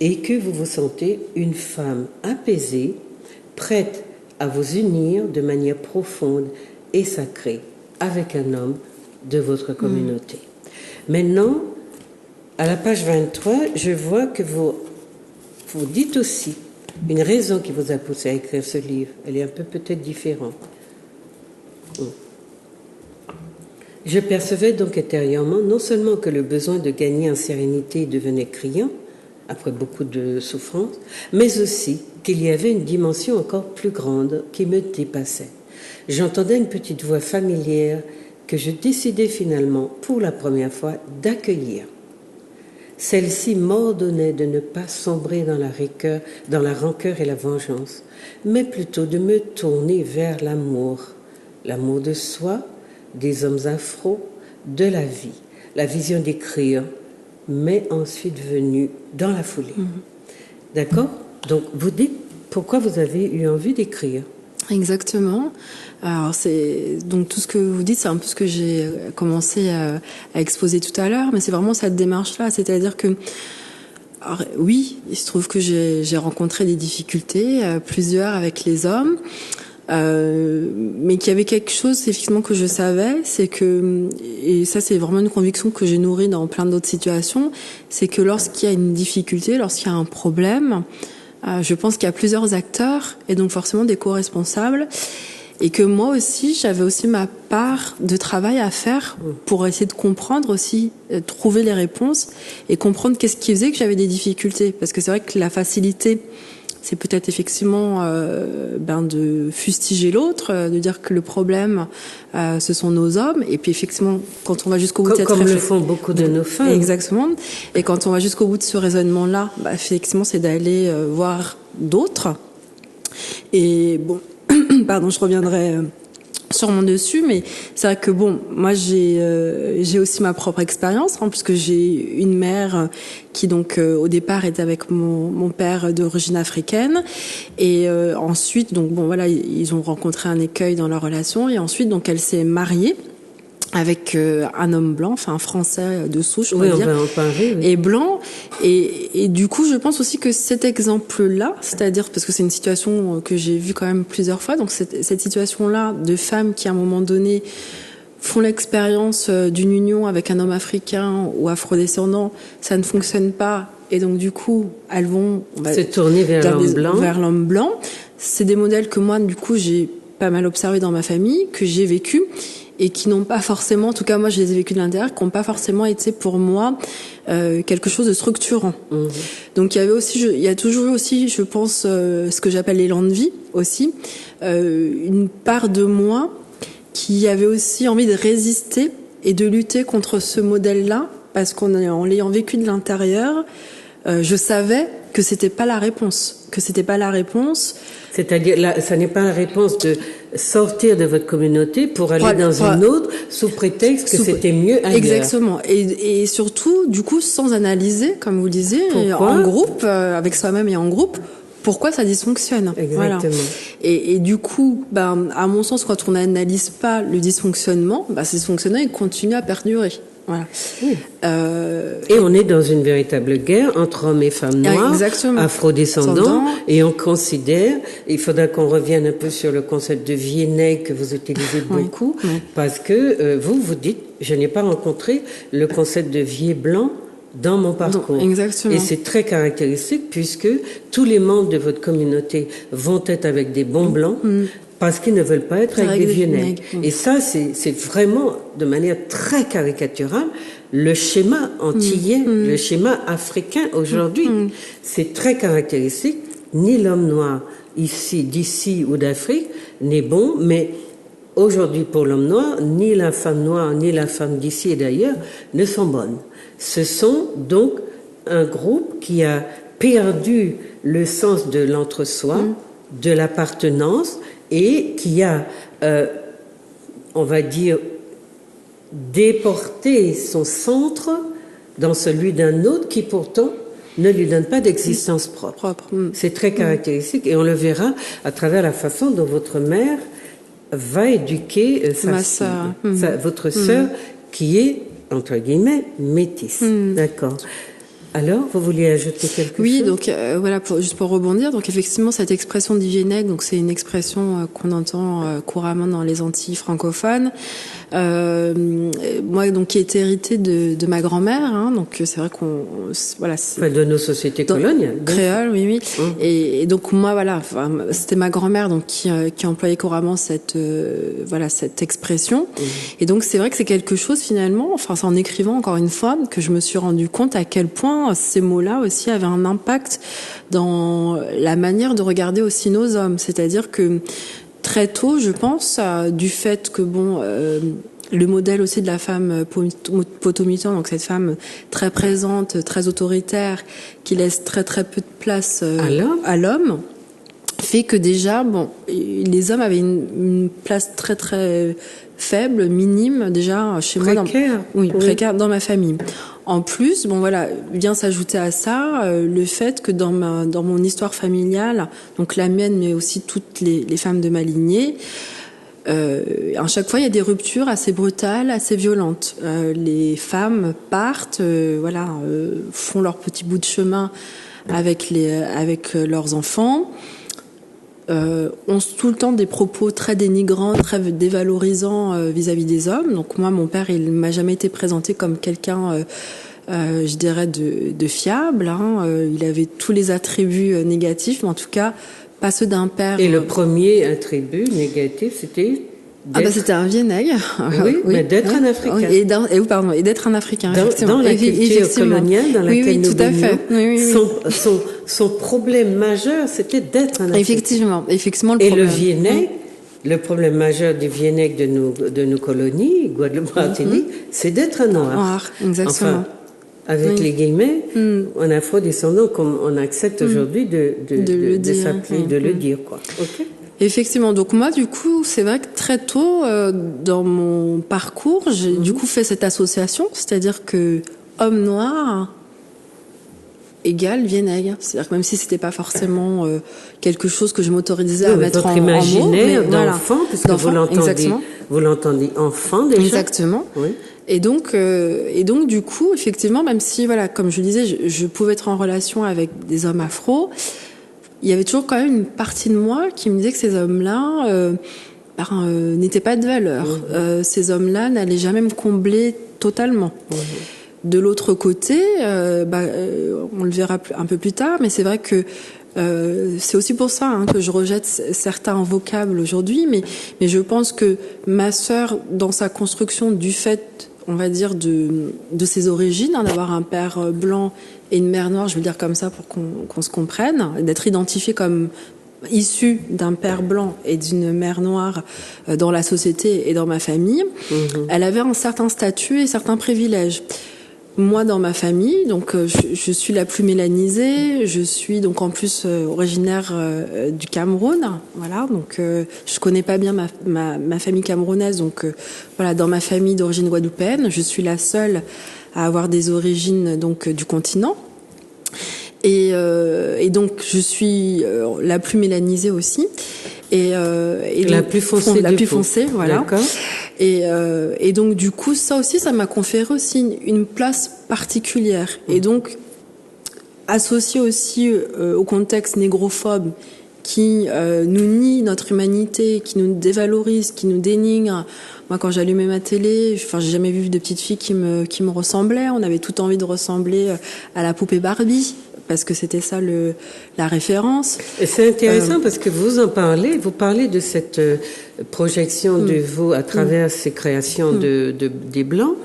et que vous vous sentez une femme apaisée, prête à vous unir de manière profonde et sacrée avec un homme de votre communauté. Maintenant, à la page 23, je vois que vous dites aussi une raison qui vous a poussé à écrire ce livre. Elle est un peu peut-être différente. Je percevais donc intérieurement non seulement que le besoin de gagner en sérénité devenait criant, après beaucoup de souffrance, mais aussi qu'il y avait une dimension encore plus grande qui me dépassait. J'entendais une petite voix familière que je décidais finalement, pour la première fois, d'accueillir. Celle-ci m'ordonnait de ne pas sombrer dans la rancœur et la vengeance, mais plutôt de me tourner vers l'amour de soi, des hommes afro, de la vie. La vision d'écrire m'est ensuite venue dans la foulée. D'accord ? Donc, vous dites pourquoi vous avez eu envie d'écrire. Exactement. Alors donc tout ce que vous dites, c'est un peu ce que j'ai commencé à exposer tout à l'heure, mais c'est vraiment cette démarche-là, c'est-à-dire que alors, oui, il se trouve que j'ai rencontré des difficultés, plusieurs avec les hommes. Mais qu'il y avait quelque chose effectivement que je savais, c'est que, et ça c'est vraiment une conviction que j'ai nourrie dans plein d'autres situations, c'est que lorsqu'il y a une difficulté, lorsqu'il y a un problème, je pense qu'il y a plusieurs acteurs et donc forcément des co-responsables, et que moi aussi j'avais aussi ma part de travail à faire pour essayer de comprendre aussi, trouver les réponses et comprendre qu'est-ce qui faisait que j'avais des difficultés, parce que c'est vrai que la facilité, c'est peut-être effectivement de fustiger l'autre, de dire que le problème, ce sont nos hommes. Et puis effectivement, quand on va jusqu'au bout de cette comme le font beaucoup de nos femmes. Exactement. Et quand on va jusqu'au bout de ce raisonnement-là, effectivement, c'est d'aller voir d'autres. Et bon, pardon, je reviendrai sûrement dessus, mais c'est vrai que bon, moi j'ai aussi ma propre expérience, puisque j'ai une mère qui donc au départ était avec mon père d'origine africaine, et ensuite donc bon voilà, ils ont rencontré un écueil dans leur relation, et ensuite donc elle s'est mariée avec un homme blanc, enfin un Français de souche, on va dire, en parler, oui. Et blanc. Et du coup, je pense aussi que cet exemple-là, c'est-à-dire parce que c'est une situation que j'ai vue quand même plusieurs fois, donc cette situation-là de femmes qui à un moment donné font l'expérience d'une union avec un homme africain ou afrodescendant, ça ne fonctionne pas, et donc du coup, elles vont se tourner vers l'homme blanc. C'est des modèles que moi, du coup, j'ai pas mal observé dans ma famille, que j'ai vécu, et qui n'ont pas forcément, en tout cas moi je les ai vécus de l'intérieur, qui n'ont pas forcément été pour moi quelque chose de structurant. Donc il y a toujours eu aussi, je pense, ce que j'appelle l'élan de vie aussi, une part de moi qui avait aussi envie de résister et de lutter contre ce modèle-là, parce qu'en l'ayant vécu de l'intérieur, je savais que c'était pas la réponse, C'est-à-dire, là, ça n'est pas la réponse de sortir de votre communauté pour aller dans une autre sous prétexte que c'était mieux ailleurs. Exactement. Et surtout, du coup, sans analyser, comme vous le disiez, en groupe, avec soi-même et en groupe, pourquoi ça dysfonctionne. Exactement. Voilà. Et du coup, à mon sens, quand on n'analyse pas le dysfonctionnement, ce dysfonctionnement, il continue à perdurer. Voilà. Oui. Et on est dans une véritable guerre entre hommes et femmes noires, afrodescendants, et on considère, il faudra qu'on revienne un peu sur le concept de Viennet que vous utilisez beaucoup, parce que vous dites, je n'ai pas rencontré le concept de vieux blanc dans mon parcours. Non, exactement. Et c'est très caractéristique puisque tous les membres de votre communauté vont être avec des bons blancs, parce qu'ils ne veulent pas être avec des vieux nègres. Et ça, c'est vraiment, de manière très caricaturale, le schéma antillais, le schéma africain aujourd'hui. C'est très caractéristique. Ni l'homme noir d'ici ou d'Afrique n'est bon, mais aujourd'hui pour l'homme noir, ni la femme noire, ni la femme d'ici et d'ailleurs ne sont bonnes. Ce sont donc un groupe qui a perdu le sens de l'entre-soi, de l'appartenance, et qui a, on va dire, déporté son centre dans celui d'un autre qui pourtant ne lui donne pas d'existence propre. C'est très caractéristique et on le verra à travers la façon dont votre mère va éduquer sa fille, votre sœur qui est, entre guillemets, métisse. D'accord. Alors, vous vouliez ajouter quelque chose? Oui, donc voilà, juste pour rebondir, donc effectivement cette expression d'hygiénèque, donc c'est une expression qu'on entend couramment dans les Antilles francophones. Moi, donc qui est héritée de ma grand-mère, hein, donc c'est vrai qu'on voilà. Enfin, de nos sociétés coloniales. Créole, oui. Et donc moi, voilà, c'était ma grand-mère donc qui employait couramment cette expression. Et donc c'est vrai que c'est quelque chose finalement, enfin c'est en écrivant encore une fois que je me suis rendu compte à quel point ces mots-là aussi avaient un impact dans la manière de regarder aussi nos hommes. C'est-à-dire que très tôt, je pense, du fait que le modèle aussi de la femme potomitan, donc cette femme très présente, très autoritaire, qui laisse très très peu de place à l'homme, fait que déjà, les hommes avaient une place très très faible, minime déjà chez précaire. moi, précaire dans ma famille. En plus, vient s'ajouter à ça le fait que dans mon histoire familiale, donc la mienne, mais aussi toutes les femmes de ma lignée, à chaque fois il y a des ruptures assez brutales, assez violentes. Les femmes partent, font leur petit bout de chemin avec leurs enfants. Ont tout le temps des propos très dénigrants, très dévalorisants vis-à-vis des hommes. Donc moi, mon père, il m'a jamais été présenté comme quelqu'un, je dirais, de fiable. Hein. Il avait tous les attributs négatifs, mais en tout cas, pas ceux d'un père. Et le premier attribut négatif, c'était c'était un vieux nègre. Oui, mais d'être un Africain. Et d'être un Africain. Dans la culture coloniale dans laquelle nous tout à fait. Son problème majeur, c'était d'être un Africain. Effectivement, Et le Viennet, le problème majeur du Viennet de nos colonies, Guadeloupe, Martinique, c'est d'être un noir. Exactement. Enfin, avec les guillemets, un afro-descendant, comme on accepte aujourd'hui de s'appeler, de le dire, quoi. Ok. Effectivement. Donc moi, du coup, c'est vrai que très tôt dans mon parcours, j'ai du coup fait cette association, c'est-à-dire que homme noir égale Viennet. C'est-à-dire que même si c'était pas forcément quelque chose que je m'autorisais à mettre en mots, imaginaire d'enfant, parce que vous l'entendez enfant déjà. Exactement. Oui. Et donc du coup, effectivement, même si comme je disais, je pouvais être en relation avec des hommes afro, il y avait toujours quand même une partie de moi qui me disait que ces hommes-là n'étaient pas de valeur. Ces hommes-là n'allaient jamais me combler totalement. De l'autre côté, on le verra un peu plus tard, mais c'est vrai que c'est aussi pour ça que je rejette certains vocables aujourd'hui, mais je pense que ma sœur, dans sa construction du fait, on va dire, de ses origines, d'avoir un père blanc et une mère noire, je veux dire comme ça pour qu'on se comprenne, d'être identifiée comme issue d'un père blanc et d'une mère noire dans la société et dans ma famille, elle avait un certain statut et certains privilèges. Moi, dans ma famille, donc je suis la plus mélanisée. Je suis donc en plus originaire du Cameroun. Voilà, donc je connais pas bien ma famille camerounaise. Donc dans ma famille d'origine guadeloupéenne, je suis la seule à avoir des origines donc du continent. Et donc je suis la plus mélanisée aussi. Et la plus foncée, voilà. D'accord. Et donc du coup, ça aussi, ça m'a conféré aussi une place particulière. Et donc associé aussi au contexte négrophobe qui nous nie notre humanité, qui nous dévalorise, qui nous dénigre. Moi, quand j'allumais ma télé, j'ai jamais vu de petite fille qui me ressemblait. On avait tout envie de ressembler à la poupée Barbie, parce que c'était ça la référence. Et c'est intéressant parce que vous parlez de cette projection de vous à travers ces créations des Blancs,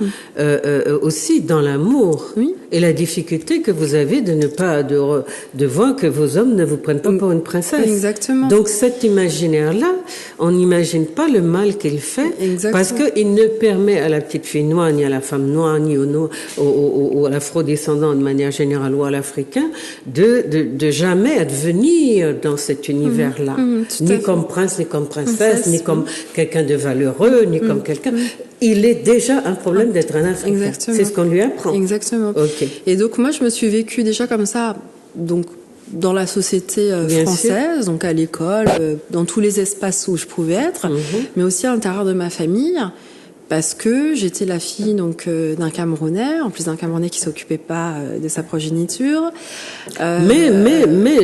aussi dans l'amour et la difficulté que vous avez de ne pas de voir que vos hommes ne vous prennent pas pour une princesse. Exactement. Donc cet imaginaire-là, on n'imagine pas le mal qu'il fait. Exactement. Parce qu'il ne permet à la petite fille noire, ni à la femme noire, ni au à l'afro-descendant de manière générale ou à l'Africain, de jamais advenir dans cet univers-là. Ni comme prince, ni comme princesse, ni comme quelqu'un de valeureux, ni comme quelqu'un. Il est déjà un problème d'être un Africain. Exactement. C'est ce qu'on lui apprend. Exactement. Okay. Et donc moi, je me suis vécue déjà comme ça, donc dans la société française, donc à l'école, dans tous les espaces où je pouvais être, mais aussi à l'intérieur de ma famille. Parce que j'étais la fille donc d'un Camerounais, en plus d'un Camerounais qui s'occupait pas de sa progéniture. Mais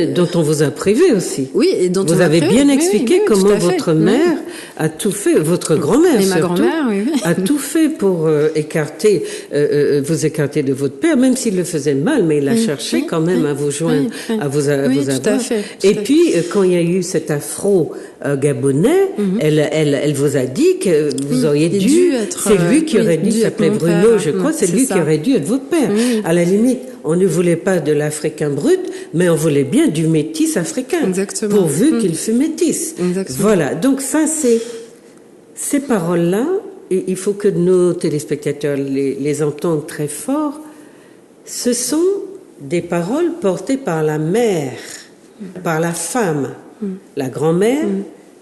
dont on vous a privé aussi. Oui, et dont vous on avez bien expliqué comment votre mère a tout fait, votre grand-mère et surtout, ma grand-mère, a tout fait pour écarter, vous écarter de votre père, même s'il le faisait mal, mais il a cherché quand même à vous joindre, à vous avoir. Tout à fait. Et puis quand il y a eu cet afro gabonais, elle vous a dit que vous auriez dû être. C'est lui qui aurait dû s'appeler Bruno, père, je crois. C'est lui qui aurait dû être votre père. À la limite, on ne voulait pas de l'Africain brut, mais on voulait bien du métis africain. Exactement. Pourvu qu'il fût métis. Exactement. Voilà. Donc ça, c'est ces paroles-là. Et il faut que nos téléspectateurs les entendent très fort. Ce sont des paroles portées par la mère, par la femme, la grand-mère,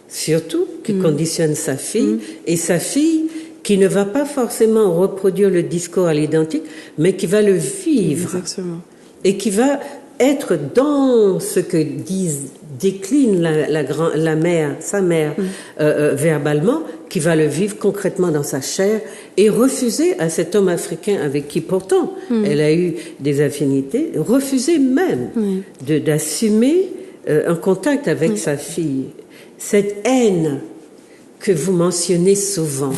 surtout, qui conditionne sa fille, et sa fille qui ne va pas forcément reproduire le discours à l'identique, mais qui va le vivre. Exactement. Et qui va être dans ce que décline la mère, sa mère, verbalement, qui va le vivre concrètement dans sa chair et refuser à cet homme africain avec qui pourtant elle a eu des affinités, refuser même d'assumer un contact avec sa fille. Cette haine que vous mentionnez souvent,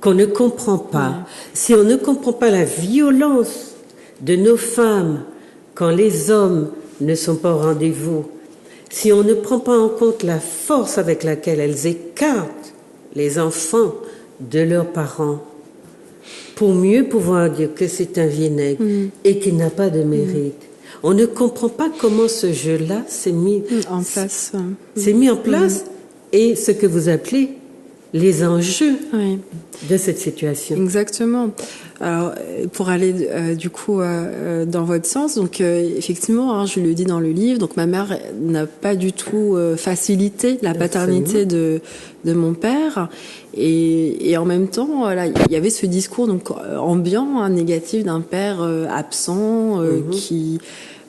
qu'on ne comprend pas. Si on ne comprend pas la violence de nos femmes quand les hommes ne sont pas au rendez-vous, si on ne prend pas en compte la force avec laquelle elles écartent les enfants de leurs parents pour mieux pouvoir dire que c'est un vinaigre et qu'il n'a pas de mérite, on ne comprend pas comment ce jeu-là s'est mis en place. C'est mis en place et ce que vous appelez les enjeux de cette situation. Exactement. Alors, pour aller du coup dans votre sens, donc effectivement, je le dis dans le livre, donc ma mère n'a pas du tout facilité la paternité de mon père, et en même temps, là, il y avait ce discours donc ambiant, négatif d'un père absent qui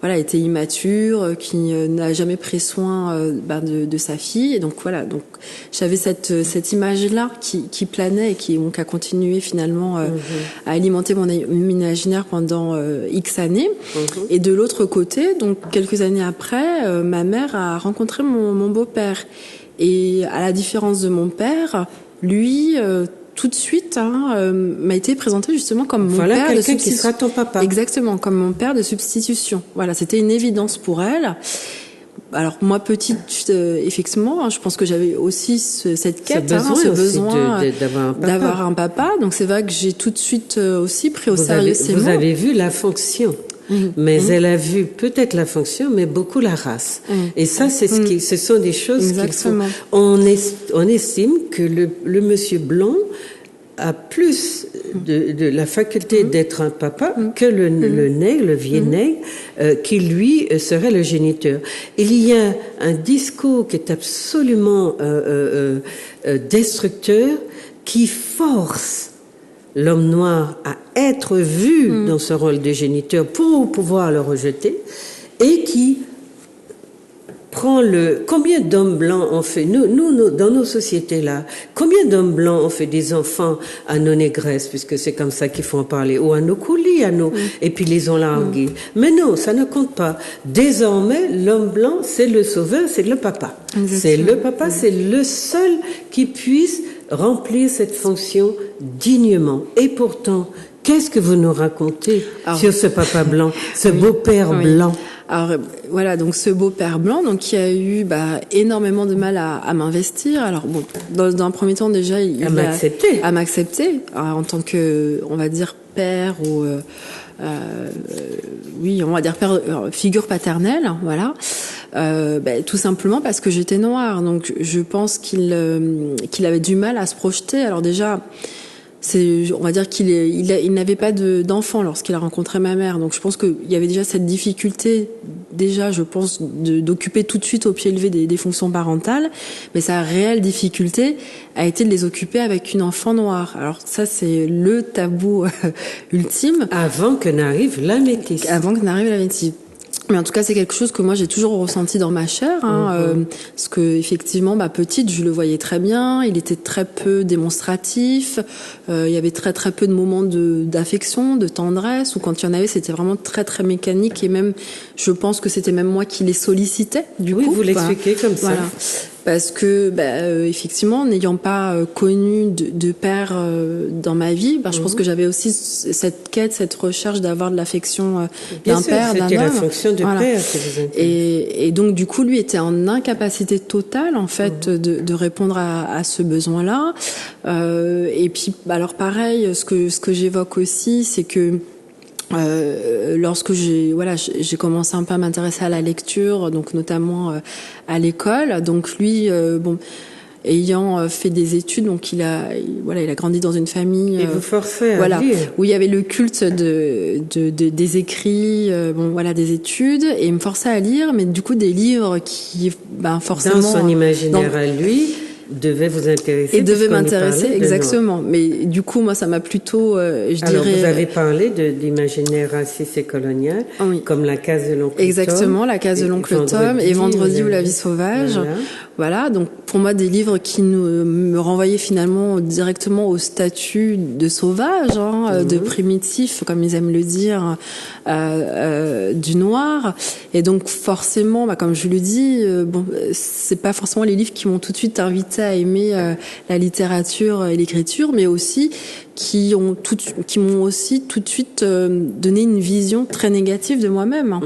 était immature, qui n'a jamais pris soin de sa fille. Et donc voilà, donc j'avais cette image-là qui planait et qui a continué finalement à alimenter mon imaginaire pendant X années. Et de l'autre côté, donc quelques années après, ma mère a rencontré mon beau-père. Et à la différence de mon père, lui tout de suite m'a été présenté justement comme mon père de substitution. Qui sera ton papa. Exactement, comme mon père de substitution. Voilà, c'était une évidence pour elle. Alors moi petite, effectivement, je pense que j'avais aussi cette quête, ce besoin d'avoir un papa. Donc c'est vrai que j'ai tout de suite aussi pris au sérieux ces mots. Vous avez vu la fonction. Mais elle a vu peut-être la fonction, mais beaucoup la race. Et ça, c'est ce sont des choses qu'il faut. On estime que le monsieur blanc a plus de la faculté d'être un papa que le nègre, le vieux nègre, qui lui serait le géniteur. Il y a un discours qui est absolument destructeur, qui force l'homme noir à être vu dans ce rôle de géniteur pour pouvoir le rejeter, et qui prend combien d'hommes blancs ont fait, nous dans nos sociétés-là, combien d'hommes blancs ont fait des enfants à nos négresses, puisque c'est comme ça qu'il faut en parler, ou à nos coulis, et puis les ont largués. Mais non, ça ne compte pas. Désormais, l'homme blanc, c'est le sauveur, c'est le papa. C'est le papa, c'est le seul qui puisse remplir cette fonction dignement. Et pourtant, qu'est-ce que vous nous racontez sur ce papa blanc, ce beau-père blanc? Alors voilà, donc ce beau-père blanc, donc qui a eu énormément de mal à m'investir. Alors bon, dans un premier temps déjà, il à m'accepter en tant que, on va dire, père ou oui, on va dire père, figure paternelle, voilà. Tout simplement parce que j'étais noire. Donc je pense qu'il avait du mal à se projeter. Alors déjà, on va dire qu'il n'avait pas d'enfant lorsqu'il a rencontré ma mère. Donc je pense qu'il y avait déjà cette difficulté, je pense, d'occuper tout de suite au pied levé des fonctions parentales. Mais sa réelle difficulté a été de les occuper avec une enfant noire. Alors ça, c'est le tabou ultime. Avant que n'arrive la métisse. Mais en tout cas, c'est quelque chose que moi j'ai toujours ressenti dans ma chair, parce que effectivement, petite, je le voyais très bien. Il était très peu démonstratif. Il y avait très très peu de moments d'affection, de tendresse. Ou quand il y en avait, c'était vraiment très très mécanique. Et même, je pense que c'était même moi qui les sollicitais. Du coup, vous l'expliquez comme ça. Voilà. Parce que, effectivement, n'ayant pas connu de père dans ma vie, je pense que j'avais aussi cette quête, cette recherche d'avoir de l'affection d'un père, d'un homme. C'était la fonction de père que vous avez. Et donc, du coup, lui était en incapacité totale, en fait, de répondre à ce besoin-là. Et puis, alors pareil, ce que j'évoque aussi, c'est que lorsque j'ai commencé un peu à m'intéresser à la lecture, donc notamment à l'école. Donc lui, ayant fait des études, donc il a grandi dans une famille. Et vous forcez à lire. Où il y avait le culte des écrits, des études, et il me forçait à lire, mais du coup des livres qui, forcément, dans son imaginaire à lui, devait vous intéresser. Et devait m'intéresser, exactement. Mais du coup, moi, ça m'a plutôt, Alors, vous avez parlé d'imaginaire raciste et colonial, comme La Case de l'Oncle Tom. Exactement, La Case de l'Oncle Tom et Vendredi ou La Vie sauvage. Voilà, donc pour moi, des livres qui me renvoyaient finalement directement au statut de sauvage, de primitif, comme ils aiment le dire, du noir. Et donc forcément, comme je le dis, c'est pas forcément les livres qui m'ont tout de suite invité à aimer la littérature et l'écriture, mais aussi qui m'ont aussi tout de suite donné une vision très négative de moi-même,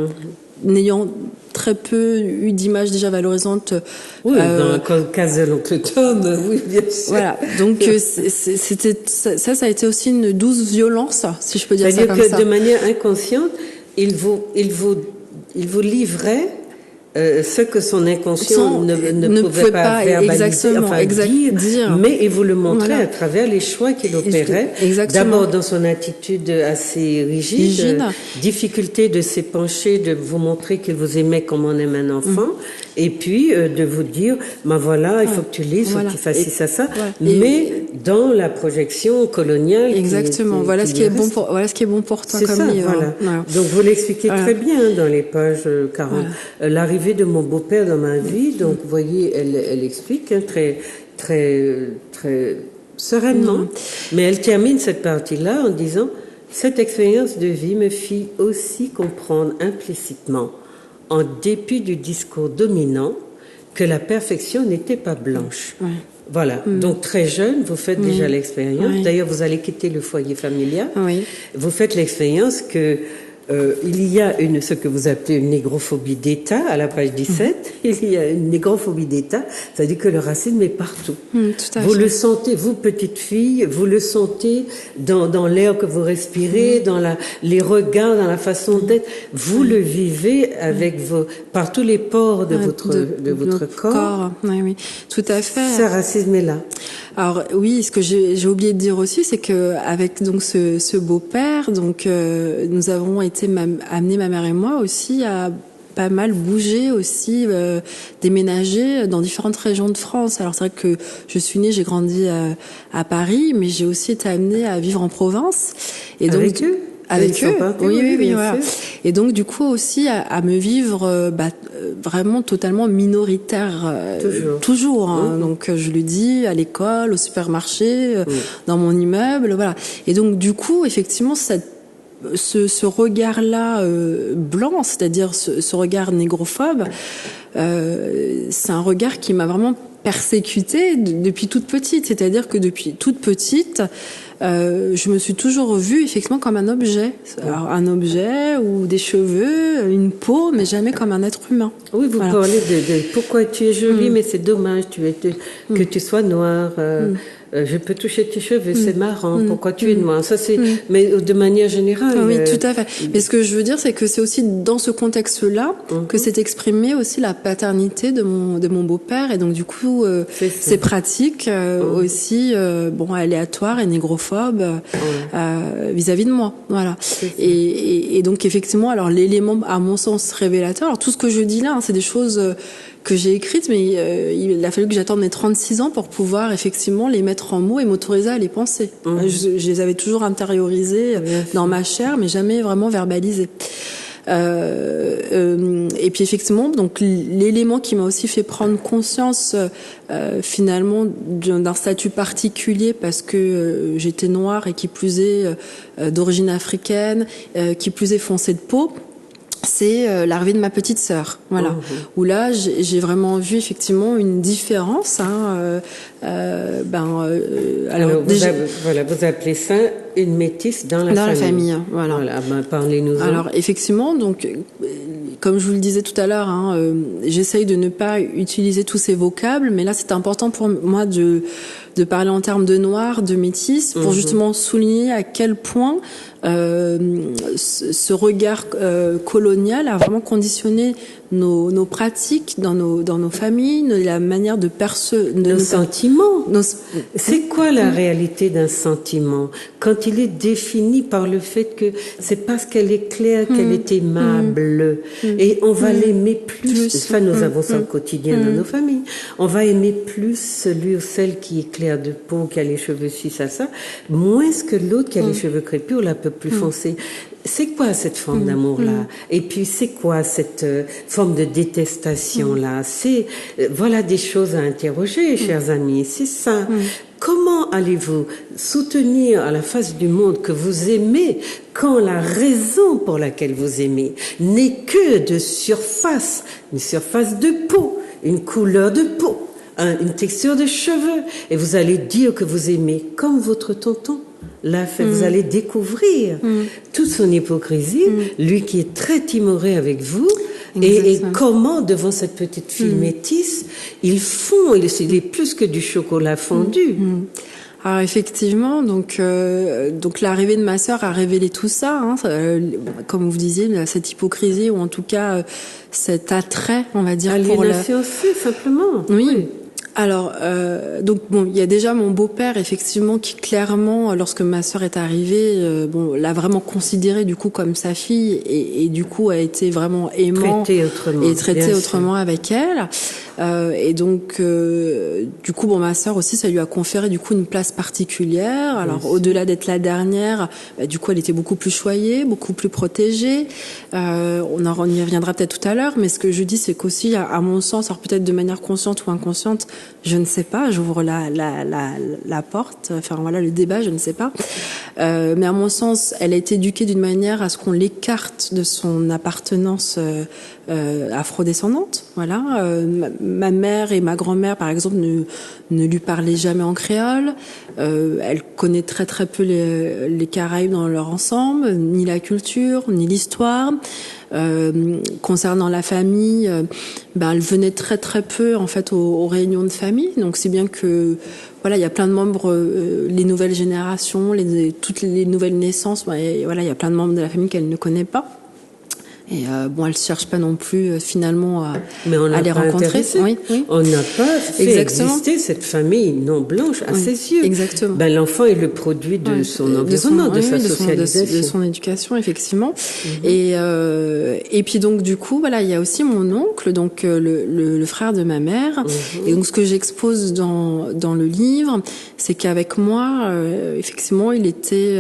n'ayant très peu eu d'images déjà valorisantes. Oui, dans la case de l'Oncle Tom, oui, bien sûr. Voilà, donc ça a été aussi une douce violence, si je peux dire ça comme ça. C'est-à-dire que de manière inconsciente, il vous livrait ce que son inconscient ne pouvait pas verbaliser, dire. Mais il vous le montrait à travers les choix qu'il opérait. D'abord dans son attitude assez rigide, difficulté de s'épancher, de vous montrer qu'il vous aimait comme on aime un enfant, et puis de vous dire, il faut que tu lises, il faut que tu fasses ça. Mais dans la projection coloniale. Exactement. Voilà ce qui est bon pour toi comme livre. Voilà. Donc vous l'expliquez très bien dans les pages 40. L'arrivée de mon beau-père dans ma vie, donc vous voyez, elle explique très, très, très sereinement, mais elle termine cette partie-là en disant « Cette expérience de vie me fit aussi comprendre implicitement, en dépit du discours dominant, que la perfection n'était pas blanche. » Voilà. Donc, très jeune, vous faites déjà l'expérience. D'ailleurs, vous allez quitter le foyer familial. Vous faites l'expérience que il y a ce que vous appelez une négrophobie d'État, à la page 17. Il y a une négrophobie d'État, c'est-à-dire que le racisme est partout. Vous le sentez, vous, petite fille, vous le sentez dans l'air que vous respirez, dans les regards, dans la façon d'être. Vous le vivez avec par tous les pores de votre corps. Oui, tout à fait. Ce racisme est là. Alors oui, ce que j'ai oublié de dire aussi, c'est que avec donc ce beau-père, donc nous avons été amenés, ma mère et moi aussi, à pas mal bouger aussi, déménager dans différentes régions de France. Alors c'est vrai que je suis née, j'ai grandi à Paris, mais j'ai aussi été amenée à vivre en province. Et donc, avec eux? Avec eux, oui, voilà. Et donc du coup aussi à me vivre vraiment totalement minoritaire, toujours. Donc je le dis, à l'école, au supermarché, dans mon immeuble, voilà. Et donc du coup effectivement ce regard-là blanc, c'est-à-dire ce regard négrophobe, c'est un regard qui m'a vraiment persécutée depuis toute petite. C'est-à-dire que depuis toute petite, je me suis toujours vue effectivement comme un objet. Alors, un objet ou des cheveux, une peau, mais jamais comme un être humain. Oui, vous parlez de pourquoi tu es jolie, mais c'est dommage que tu sois noire. je peux toucher tes cheveux, c'est marrant, pourquoi tu es de moi? Ça, c'est, mais de manière générale. Oui, tout à fait. Mais ce que je veux dire, c'est que c'est aussi dans ce contexte-là que s'est exprimée aussi la paternité de mon beau-père, et donc du coup, ces pratiques aussi, aléatoires et négrophobe vis-à-vis de moi, voilà. Et donc effectivement, alors l'élément à mon sens révélateur, alors tout ce que je dis là, c'est des choses que j'ai écrites, mais il a fallu que j'attende mes 36 ans pour pouvoir effectivement les mettre en mots et m'autoriser à les penser. Je les avais toujours intériorisées dans ma chair, mais jamais vraiment verbalisées. Et puis effectivement, donc l'élément qui m'a aussi fait prendre conscience finalement d'un statut particulier, parce que j'étais noire et qui plus est d'origine africaine, qui plus est foncée de peau, c'est l'arrivée de ma petite sœur, voilà. Où là, j'ai vraiment vu effectivement une différence. Alors vous appelez ça une métisse dans la famille. Voilà. Parlez-nous. Alors effectivement, donc comme je vous le disais tout à l'heure, j'essaye de ne pas utiliser tous ces vocables, mais là c'est important pour moi de parler en termes de noir, de métis, pour justement souligner à quel point ce regard colonial a vraiment conditionné nos pratiques dans nos familles, la manière de percevoir nos sentiments. C'est quoi la réalité d'un sentiment quand il est défini par le fait que c'est parce qu'elle est claire qu'elle est aimable et on va l'aimer plus. Enfin, nous avons ça au quotidien dans nos familles. On va aimer plus celui ou celle qui est clair de peau, qui a les cheveux ci, ça, moins que l'autre qui a les cheveux crépus ou la peau plus foncée. C'est quoi cette forme d'amour-là? Et puis c'est quoi cette forme de détestation-là? C'est voilà des choses à interroger, chers amis. C'est ça. Comment allez-vous soutenir à la face du monde que vous aimez quand la raison pour laquelle vous aimez n'est que de surface, une surface de peau, une couleur de peau, une texture de cheveux, et vous allez dire que vous aimez comme votre tonton l'a fait. Vous allez découvrir toute son hypocrisie, lui qui est très timoré avec vous. Et comment, devant cette petite fille métisse, il est plus que du chocolat fondu. Alors effectivement, donc l'arrivée de ma sœur a révélé tout ça, comme vous disiez, cette hypocrisie, ou en tout cas cet attrait, on va dire, pour la... aussi, simplement. Oui. Alors, il y a déjà mon beau-père, effectivement, qui clairement, lorsque ma sœur est arrivée, l'a vraiment considérée du coup comme sa fille, et du coup a été vraiment aimant traité autrement avec elle. Et donc, du coup, ma sœur aussi, ça lui a conféré du coup une place particulière. Alors, au-delà d'être la dernière, du coup, elle était beaucoup plus choyée, beaucoup plus protégée. On y reviendra peut-être tout à l'heure, mais ce que je dis, c'est qu'aussi, à mon sens, alors peut-être de manière consciente ou inconsciente, je ne sais pas, j'ouvre la porte, enfin voilà, le débat, je ne sais pas. Mais à mon sens, elle a été éduquée d'une manière à ce qu'on l'écarte de son appartenance afrodescendante, voilà. Ma mère et ma grand-mère, par exemple, ne lui parlaient jamais en créole. Elle connaît très très peu les Caraïbes dans leur ensemble, ni la culture, ni l'histoire. Concernant la famille, elle venait très très peu en fait aux réunions de famille. Donc c'est bien que voilà, il y a plein de membres, les nouvelles générations, toutes les nouvelles naissances. Il y a plein de membres de la famille qu'elle ne connaît pas. Et elle cherche pas non plus finalement à les rencontrer. Oui. On n'a pas fait exister cette famille non blanche à ses yeux. Exactement. L'enfant est le produit de son environnement, de sa socialisation, de son éducation, effectivement. Et puis donc du coup, voilà, il y a aussi mon oncle, donc le frère de ma mère. Et donc ce que j'expose dans le livre, c'est qu'avec moi, effectivement, il était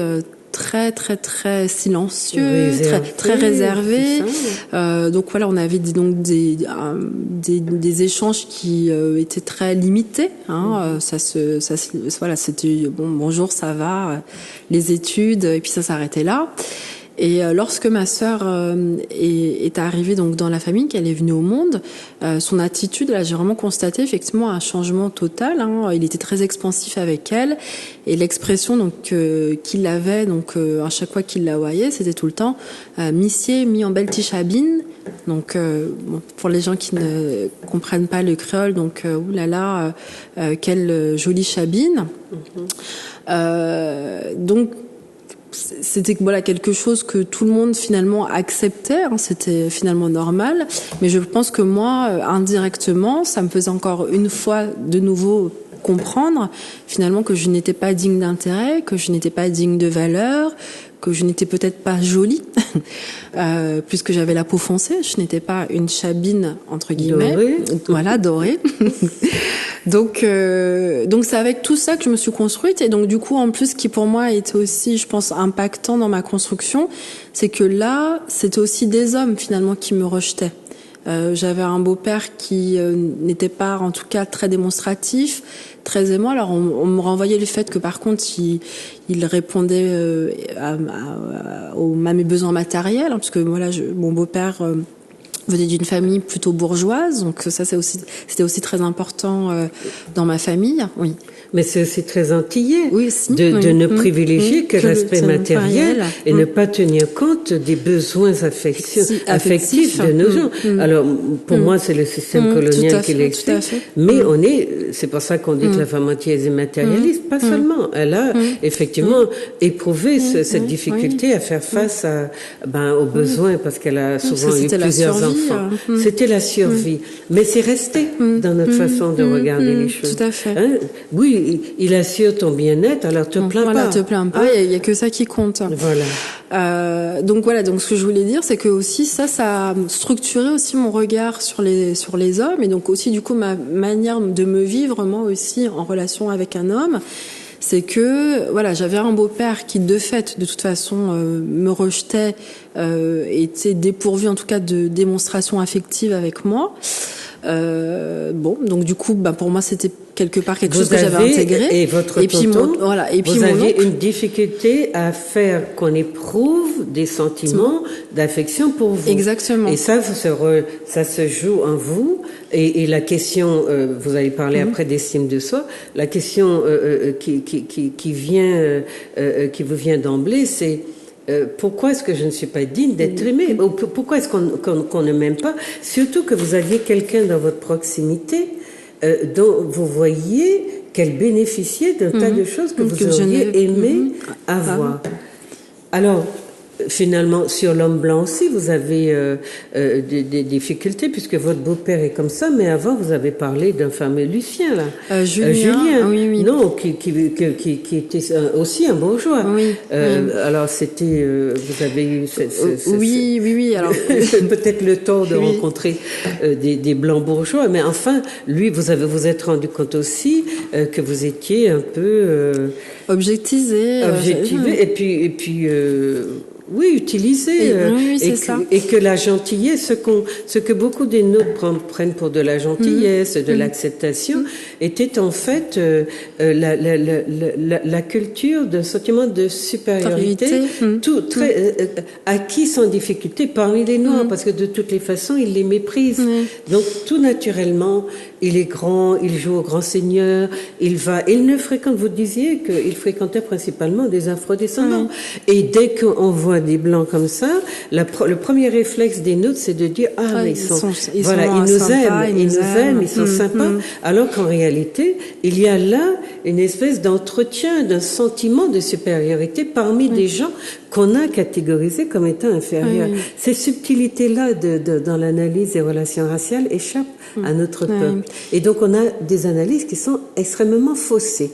très très très silencieux, très réservé. Donc voilà, on avait des échanges qui étaient très limités. Voilà, c'était bonjour, ça va, les études, et puis ça s'arrêtait là. Et lorsque ma sœur est arrivée donc dans la famille, qu'elle est venue au monde, son attitude, là, j'ai vraiment constaté effectivement un changement total. Hein. Il était très expansif avec elle, et l'expression donc qu'il avait donc à chaque fois qu'il la voyait, c'était tout le temps Missier mis en belle tichabine. Donc bon, pour les gens qui ne comprennent pas le créole, donc oulala, quelle jolie chabine. Donc c'était voilà quelque chose que tout le monde finalement acceptait, hein, c'était finalement normal, mais je pense que moi indirectement ça me faisait encore une fois de nouveau comprendre finalement que je n'étais pas digne d'intérêt, que je n'étais pas digne de valeur, que je n'étais peut-être pas jolie puisque j'avais la peau foncée, je n'étais pas une chabine entre guillemets, dorée. Voilà, dorée. Donc c'est avec tout ça que je me suis construite, et donc du coup en plus qui pour moi était aussi, je pense, impactant dans ma construction, c'est que là c'était aussi des hommes finalement qui me rejetaient. J'avais un beau-père qui n'était pas en tout cas très démonstratif, très aimant. Alors on me renvoyait le fait que par contre il répondait à mes besoins matériels, hein, parce que voilà, mon beau-père venait d'une famille plutôt bourgeoise, donc ça c'était aussi très important dans ma famille. Oui. Mais c'est aussi très antillais de ne privilégier que l'aspect matériel et ne pas tenir compte des besoins affectifs de nos gens. Alors, pour moi, c'est le système colonial qui l'explique. Mais c'est pour ça qu'on dit que la femme antillaise est matérialiste. Pas seulement. Elle a effectivement éprouvé cette difficulté à faire face aux besoins, parce qu'elle a souvent eu plusieurs enfants. C'était la survie. Mais c'est resté dans notre façon de regarder les choses. Tout à fait. Hein? Oui, il assure ton bien-être, alors te plains pas. Voilà, te plains pas, il y a que ça qui compte. Voilà. Donc ce que je voulais dire, c'est que aussi ça a structuré aussi mon regard sur les hommes, et donc aussi du coup ma manière de me vivre moi aussi en relation avec un homme. C'est que voilà, j'avais un beau-père qui de toute façon me rejetait, était dépourvu en tout cas de démonstration affective avec moi. Donc du coup pour moi c'était quelque part quelque chose que j'avais intégré, et votre tonton, vous aviez une difficulté à faire qu'on éprouve des sentiments d'affection pour vous. Exactement. Et ça se joue en vous, et la question, vous allez parler après d'estime de soi, la question qui vous vient d'emblée, c'est pourquoi est-ce que je ne suis pas digne d'être aimée? Pourquoi est-ce qu'on ne m'aime pas? Surtout que vous aviez quelqu'un dans votre proximité dont vous voyiez qu'elle bénéficiait d'un tas de choses que vous auriez aimé avoir. Alors, finalement, sur l'homme blanc aussi, vous avez des difficultés, puisque votre beau-père est comme ça, mais avant, vous avez parlé d'un fameux Lucien, là. Julien. Oui. Non, qui était aussi un bourgeois. Oui. Alors, c'était, vous avez eu oui. Alors, peut-être le temps de rencontrer des blancs bourgeois, mais enfin, lui, vous êtes rendu compte aussi que vous étiez un peu objectivé, et puis utilisé, et que la gentillesse, ce que beaucoup des nôtres prennent pour de la gentillesse, de l'acceptation, était en fait la culture d'un sentiment de supériorité, acquis sans difficulté parmi les Noirs, parce que de toutes les façons ils les méprisent. Donc tout naturellement, il est grand, il joue au grand seigneur, il ne fréquente, vous disiez qu'il fréquentait principalement des afrodescendants. Et dès qu'on voit des blancs comme ça, le premier réflexe des nôtres, c'est de dire mais ils nous aiment, ils sont sympas, alors qu'en réalité, il y a là une espèce d'entretien d'un sentiment de supériorité parmi des gens qu'on a catégorisés comme étant inférieurs. Ces subtilités-là dans l'analyse des relations raciales échappent à notre peuple. Et donc on a des analyses qui sont extrêmement faussées.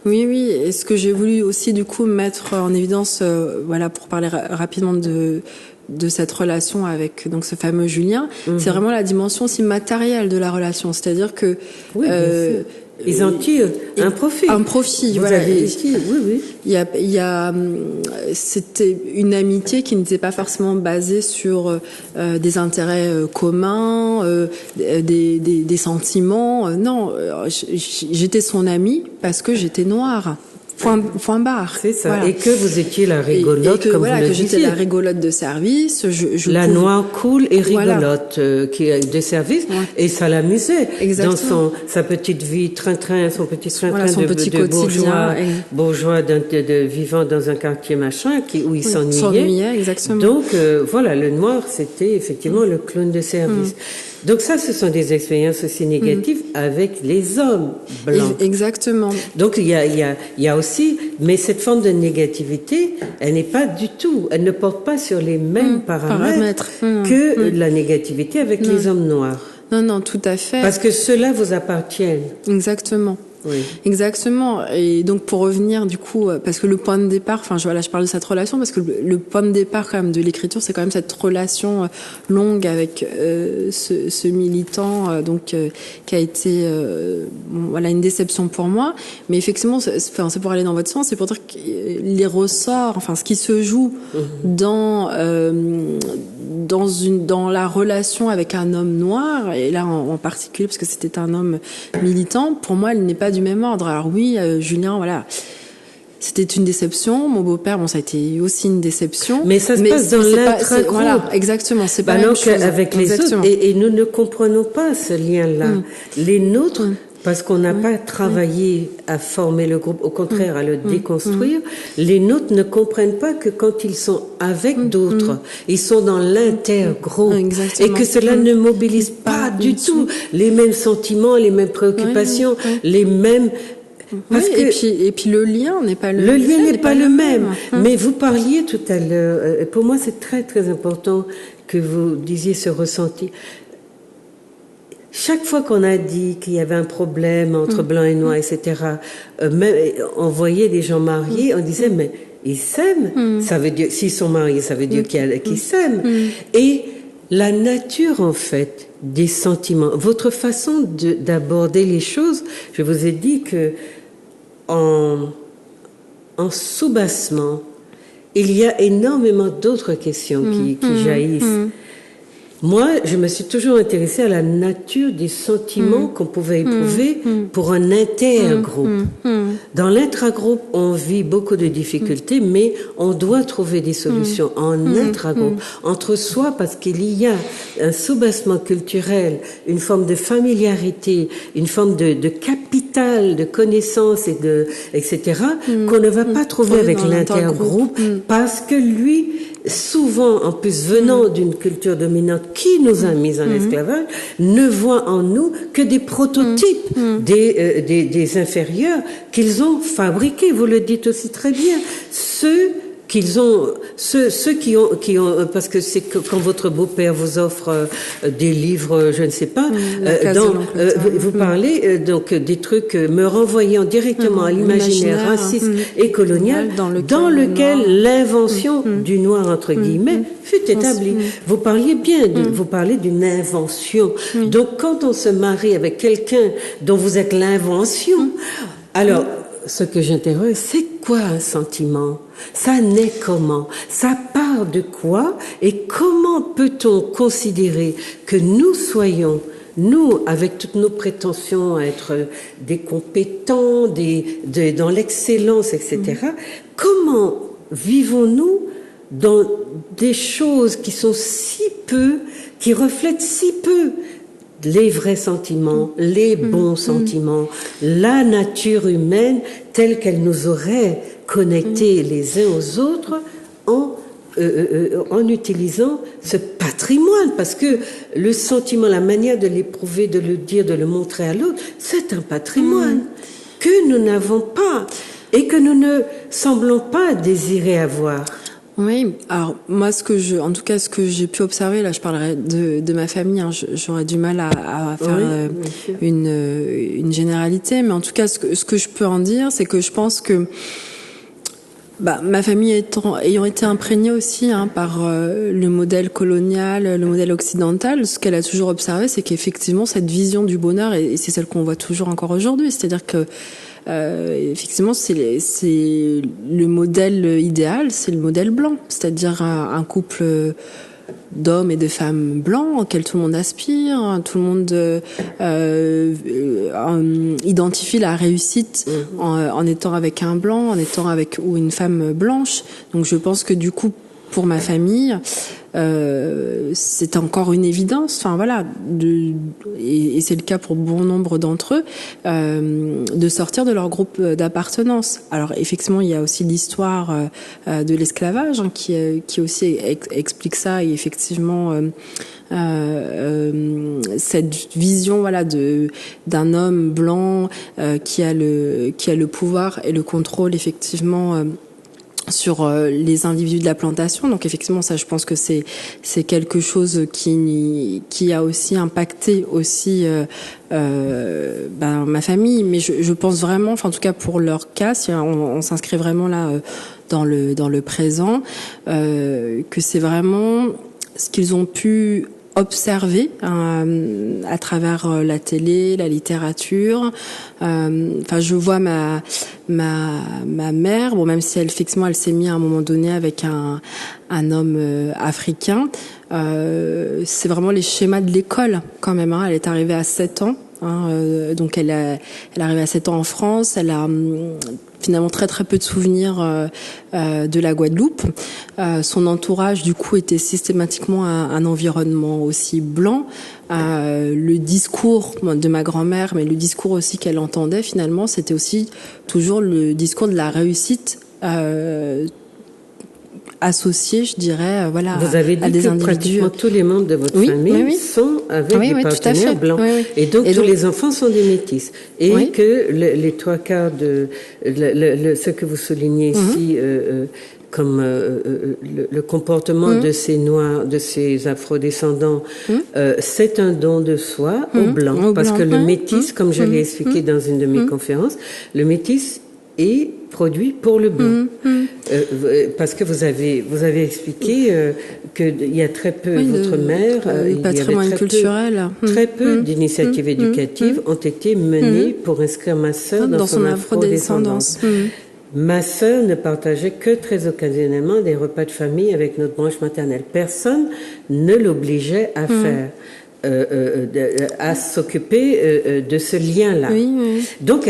Oui, et ce que j'ai voulu aussi du coup mettre en évidence, pour parler rapidement de cette relation avec donc ce fameux Julien, c'est vraiment la dimension aussi matérielle de la relation, c'est-à-dire que ils en tirent un profit. Vous avez dit, oui. Il y a c'était une amitié qui n'était pas forcément basée sur des intérêts communs, des sentiments. Non, j'étais son amie parce que j'étais noire. Point barre. C'est ça. Voilà. Et que vous étiez la rigolote, et que, comme voilà, vous le disiez. Que j'étais la rigolote de service. La noire cool et rigolote qui est de service. Ouais. Et ça l'amusait. Dans sa petite vie train-train, son petit train-train de bourgeois vivant dans un quartier machin où il s'ennuyait. Exactement. Donc, voilà, le noir, c'était effectivement le clown de service. Donc ça, ce sont des expériences aussi négatives avec les hommes blancs. Exactement. Donc il y a aussi, mais cette forme de négativité, elle n'est pas du tout, elle ne porte pas sur les mêmes paramètres que la négativité avec les hommes noirs. Non, tout à fait. Parce que ceux-là vous appartiennent. Exactement. Oui. Exactement. Et donc pour revenir du coup, parce que le point de départ, je parle de cette relation parce que le point de départ quand même de l'écriture, c'est quand même cette relation longue avec ce militant qui a été une déception pour moi. Mais effectivement, c'est pour aller dans votre sens, c'est pour dire que les ressorts, ce qui se joue dans la relation avec un homme noir, et là en particulier parce que c'était un homme militant, pour moi, elle n'est pas du même ordre. Alors oui, Julien, voilà, c'était une déception. Mon beau-père, ça a été aussi une déception. Mais ça se passe dans l'intragroupe. Voilà, exactement. C'est pas la même chose. Avec les autres. Et nous ne comprenons pas ce lien-là. Les nôtres, parce qu'on n'a pas travaillé à former le groupe, au contraire, à le déconstruire, les nôtres ne comprennent pas que quand ils sont avec d'autres, ils sont dans l'intergroupe. Et que cela ne mobilise pas du tout les mêmes sentiments, les mêmes préoccupations, les mêmes... Parce et puis le lien n'est pas le même. Le lien n'est pas le même. Mais vous parliez tout à l'heure, pour moi c'est très très important que vous disiez ce ressenti. Chaque fois qu'on a dit qu'il y avait un problème entre blanc et noir, etc., même, on voyait des gens mariés, on disait, mais ils s'aiment. Ça veut dire, s'ils sont mariés, ça veut dire qu'ils s'aiment. Et la nature, en fait, des sentiments, votre façon d'aborder les choses, je vous ai dit que en soubassement, il y a énormément d'autres questions qui jaillissent. Moi, je me suis toujours intéressée à la nature des sentiments qu'on pouvait éprouver pour un intergroupe. Dans l'intragroupe, on vit beaucoup de difficultés, mais on doit trouver des solutions en intragroupe, entre soi, parce qu'il y a un soubassement culturel, une forme de familiarité, une forme de capital, de connaissances etc., qu'on ne va pas trouver avec l'intergroupe, parce que lui, souvent, en plus venant d'une culture dominante qui nous a mis en esclavage, ne voit en nous que des prototypes des inférieurs qu'ils ont fabriqués. Vous le dites aussi très bien. Ceux qui ont, parce que c'est que quand votre beau-père vous offre des livres, je ne sais pas, vous parlez donc des trucs me renvoyant directement à l'imaginaire raciste et colonial dans lequel l'invention du noir entre guillemets fut établie. Vous parliez bien, vous parlez d'une invention. Donc quand on se marie avec quelqu'un dont vous êtes l'invention, alors ce que j'interroge, c'est quoi un sentiment? Ça naît comment? Ça part de quoi? Et comment peut-on considérer que nous soyons, nous, avec toutes nos prétentions à être des compétents, dans l'excellence, etc., comment vivons-nous dans des choses qui sont si peu, qui reflètent si peu les vrais sentiments, les bons sentiments, la nature humaine telle qu'elle nous aurait connectés les uns aux autres en utilisant ce patrimoine, parce que le sentiment, la manière de l'éprouver, de le dire, de le montrer à l'autre, c'est un patrimoine que nous n'avons pas et que nous ne semblons pas désirer avoir. Oui, alors moi ce que j'ai pu observer, là je parlerai de ma famille, j'aurais du mal à faire une généralité, mais en tout cas ce que je peux en dire, c'est que je pense que ma famille ayant été imprégnée aussi par le modèle colonial, le modèle occidental, ce qu'elle a toujours observé, c'est qu'effectivement cette vision du bonheur, et c'est celle qu'on voit toujours encore aujourd'hui, c'est-à-dire que effectivement, c'est le modèle idéal, c'est le modèle blanc, c'est-à-dire un couple d'hommes et de femmes blancs auquel tout le monde aspire, tout le monde identifie la réussite en étant avec un blanc, en étant avec ou une femme blanche. Donc je pense que du coup pour ma famille c'est encore une évidence. Enfin voilà, et c'est le cas pour bon nombre d'entre eux, de sortir de leur groupe d'appartenance. Alors effectivement, il y a aussi l'histoire de l'esclavage qui aussi explique ça, et effectivement cette vision voilà d'un homme blanc qui a le pouvoir et le contrôle effectivement sur les individus de la plantation. Donc effectivement, ça, je pense que c'est quelque chose qui a aussi impacté aussi ma famille. Mais je pense vraiment, enfin en tout cas pour leur cas, si on s'inscrit vraiment là dans le présent, que c'est vraiment ce qu'ils ont pu observer à travers la télé, la littérature. Enfin, je vois ma mère, bon, même si effectivement elle s'est mise à un moment donné avec un homme africain, c'est vraiment les schémas de l'école quand même. Elle est arrivée à 7 ans. Donc elle est arrivée à 7 ans en France. Elle a finalement très très peu de souvenirs de la Guadeloupe. Son entourage du coup était systématiquement un environnement aussi blanc. Le discours de ma grand-mère, mais le discours aussi qu'elle entendait finalement, c'était aussi toujours le discours de la réussite associé, je dirais, voilà, vous avez dit à des que individus. Pratiquement tous les membres de votre famille sont avec des partenaires blancs. Et donc, tous les enfants sont des métis. Et que les 3/4 de ce que vous soulignez ici, comme le comportement de ces Noirs, de ces afrodescendants, c'est un don de soi aux Blancs. Parce que le métis, comme je l'ai expliqué dans une de mes conférences, le métis est produit pour le blanc. Parce que vous avez expliqué qu'il y a très peu, votre mère, le patrimoine culturel. Très peu d'initiatives éducatives ont été menées pour inscrire ma sœur dans son afrodescendance. Ma sœur ne partageait que très occasionnellement des repas de famille avec notre branche maternelle. Personne ne l'obligeait à faire. À s'occuper de ce lien-là. Donc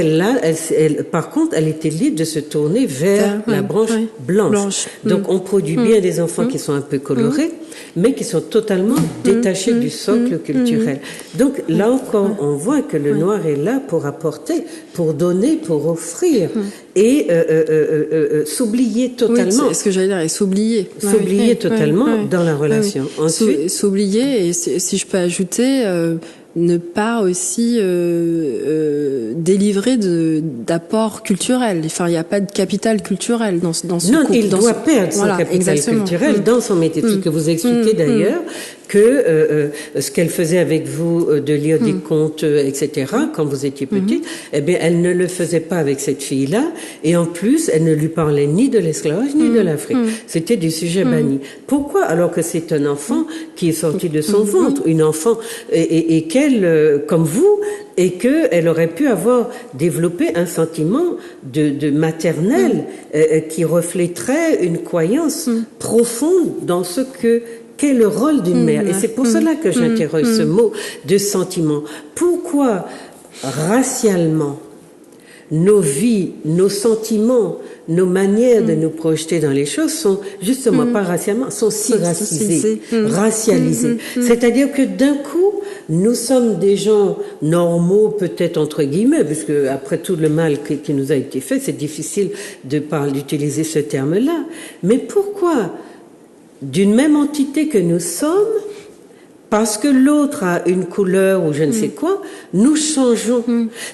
par contre, elle était libre de se tourner vers la branche blanche. Donc on produit bien des enfants qui sont un peu colorés, mais qui sont totalement détachés du socle culturel. Donc là encore, on voit que le noir est là pour apporter, pour donner, pour offrir, et s'oublier totalement. Oui, ce que j'allais dire, et s'oublier. S'oublier totalement dans la relation. Ensuite, s'oublier, et si je peux ajouter, ne pas aussi délivrer d'apports culturels. Enfin, il n'y a pas de capital culturel dans ce non, il doit perdre son capital culturel dans son métier. Ce que vous expliquez d'ailleurs, que ce qu'elle faisait avec vous, de lire des contes, etc., quand vous étiez petite, eh bien, elle ne le faisait pas avec cette fille-là, et en plus, elle ne lui parlait ni de l'esclavage, ni de l'Afrique. C'était des sujets bannis. Pourquoi? Alors que c'est un enfant qui est sorti de son ventre, une enfant, et qu'elle, comme vous, et qu'elle aurait pu avoir développé un sentiment de maternel qui reflèterait une croyance profonde dans ce qu'est le rôle d'une mère. Et c'est pour cela que j'interroge ce mot de sentiment. Pourquoi, racialement, nos vies, nos sentiments, nos manières de nous projeter dans les choses sont justement pas racialement, sont si racisées, racialisées. C'est-à-dire que d'un coup, nous sommes des gens normaux, peut-être entre guillemets, puisque après tout le mal qui nous a été fait, c'est difficile d'utiliser ce terme-là. Mais pourquoi, d'une même entité que nous sommes, parce que l'autre a une couleur ou je ne sais quoi, nous changeons.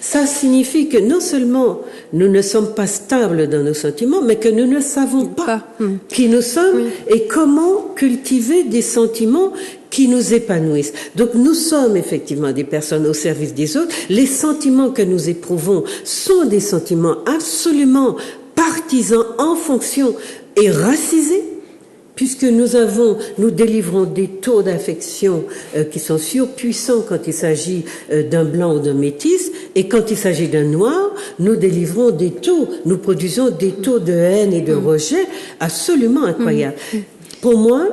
Ça signifie que non seulement nous ne sommes pas stables dans nos sentiments, mais que nous ne savons pas qui nous sommes et comment cultiver des sentiments qui nous épanouissent. Donc nous sommes effectivement des personnes au service des autres. Les sentiments que nous éprouvons sont des sentiments absolument partisans en fonction et racisés, puisque nous délivrons des taux d'affection qui sont surpuissants quand il s'agit d'un blanc ou d'un métis, et quand il s'agit d'un noir, nous produisons des taux de haine et de rejet absolument incroyables. Pour moi,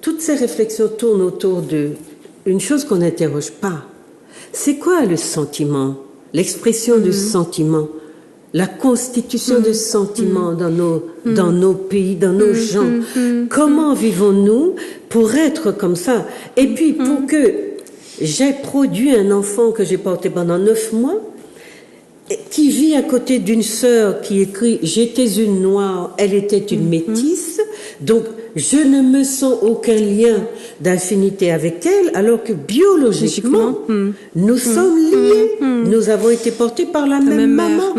toutes ces réflexions tournent autour d'une chose qu'on n'interroge pas. C'est quoi le sentiment? L'expression du sentiment, la constitution de sentiments dans nos pays, dans nos gens. Comment vivons-nous pour être comme ça? Et puis, pour que j'ai produit un enfant que j'ai porté pendant 9 mois, qui vit à côté d'une sœur qui écrit « J'étais une noire, elle était une métisse », donc je ne me sens aucun lien d'affinité avec elle, alors que biologiquement, nous sommes liés. Nous avons été portés par la même maman.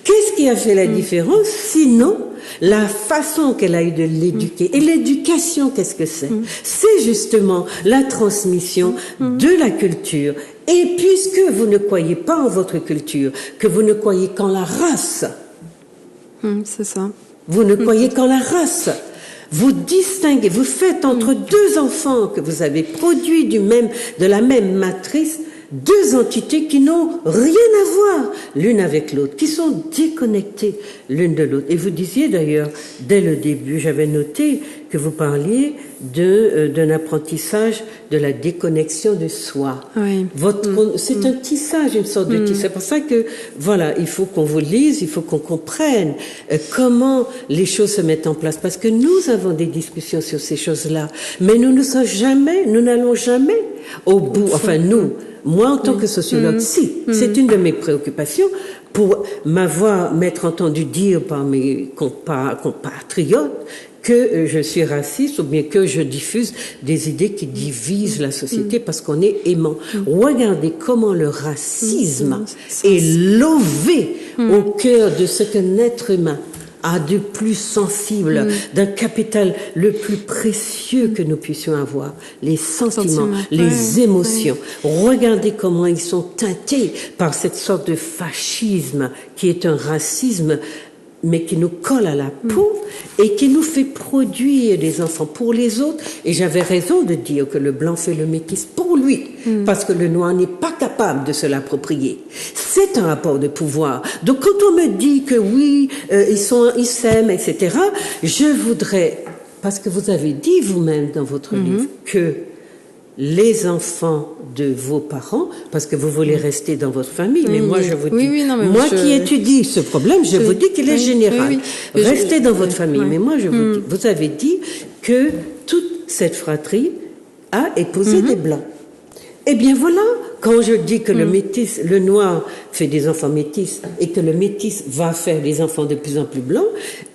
Qu'est-ce qui a fait la différence? Sinon, la façon qu'elle a eu de l'éduquer. Et l'éducation, qu'est-ce que c'est? C'est justement la transmission de la culture. Et puisque vous ne croyez pas en votre culture, que vous ne croyez qu'en la race, c'est ça. Vous ne croyez qu'en la race. Vous distinguez, vous faites entre deux enfants que vous avez produits de la même matrice, deux entités qui n'ont rien à voir l'une avec l'autre, qui sont déconnectées l'une de l'autre. Et vous disiez d'ailleurs, dès le début, j'avais noté que vous parliez d'un apprentissage de la déconnexion de soi. Oui. C'est un tissage, une sorte de tissage. C'est pour ça que, voilà, il faut qu'on vous lise, il faut qu'on comprenne comment les choses se mettent en place. Parce que nous avons des discussions sur ces choses-là, mais nous n'allons jamais au bout. Enfin, moi, en tant que sociologue, c'est une de mes préoccupations pour m'être entendu dire par mes compatriotes que je suis raciste ou bien que je diffuse des idées qui divisent la société parce qu'on est aimant. Regardez comment le racisme est lové au cœur de ce qu'un être humain a de plus sensible, d'un capital le plus précieux que nous puissions avoir, les sentiments, les émotions. Regardez comment ils sont teintés par cette sorte de fascisme qui est un racisme mais qui nous colle à la peau et qui nous fait produire des enfants pour les autres. Et j'avais raison de dire que le blanc fait le métis pour lui, parce que le noir n'est pas capable de se l'approprier. C'est un rapport de pouvoir. Donc quand on me dit que oui, ils s'aiment, etc., je voudrais, parce que vous avez dit vous-même dans votre livre que les enfants de vos parents, parce que vous voulez rester dans votre famille, mais moi je vous dis, qui étudie ce problème, je vous dis qu'il est général. Restez dans votre famille, mais moi je vous dis, vous avez dit que toute cette fratrie a épousé des blancs. Eh bien voilà, quand je dis que le noir fait des enfants métis et que le métis va faire des enfants de plus en plus blancs,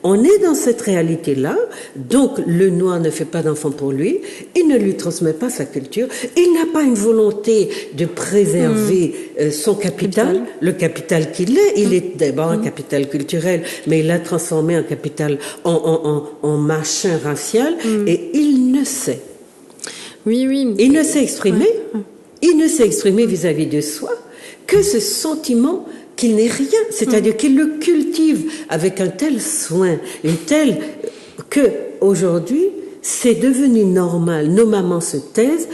on est dans cette réalité-là. Donc le noir ne fait pas d'enfants pour lui, il ne lui transmet pas sa culture, il n'a pas une volonté de préserver son capital, le capital qu'il est. Il est d'abord un capital culturel, mais il l'a transformé en capital, en machin racial, et il ne sait. Il ne s'est exprimé. Il ne s'est exprimé vis-à-vis de soi que ce sentiment qu'il n'est rien, c'est-à-dire qu'il le cultive avec un tel soin, que aujourd'hui c'est devenu normal. Nos mamans se taisent,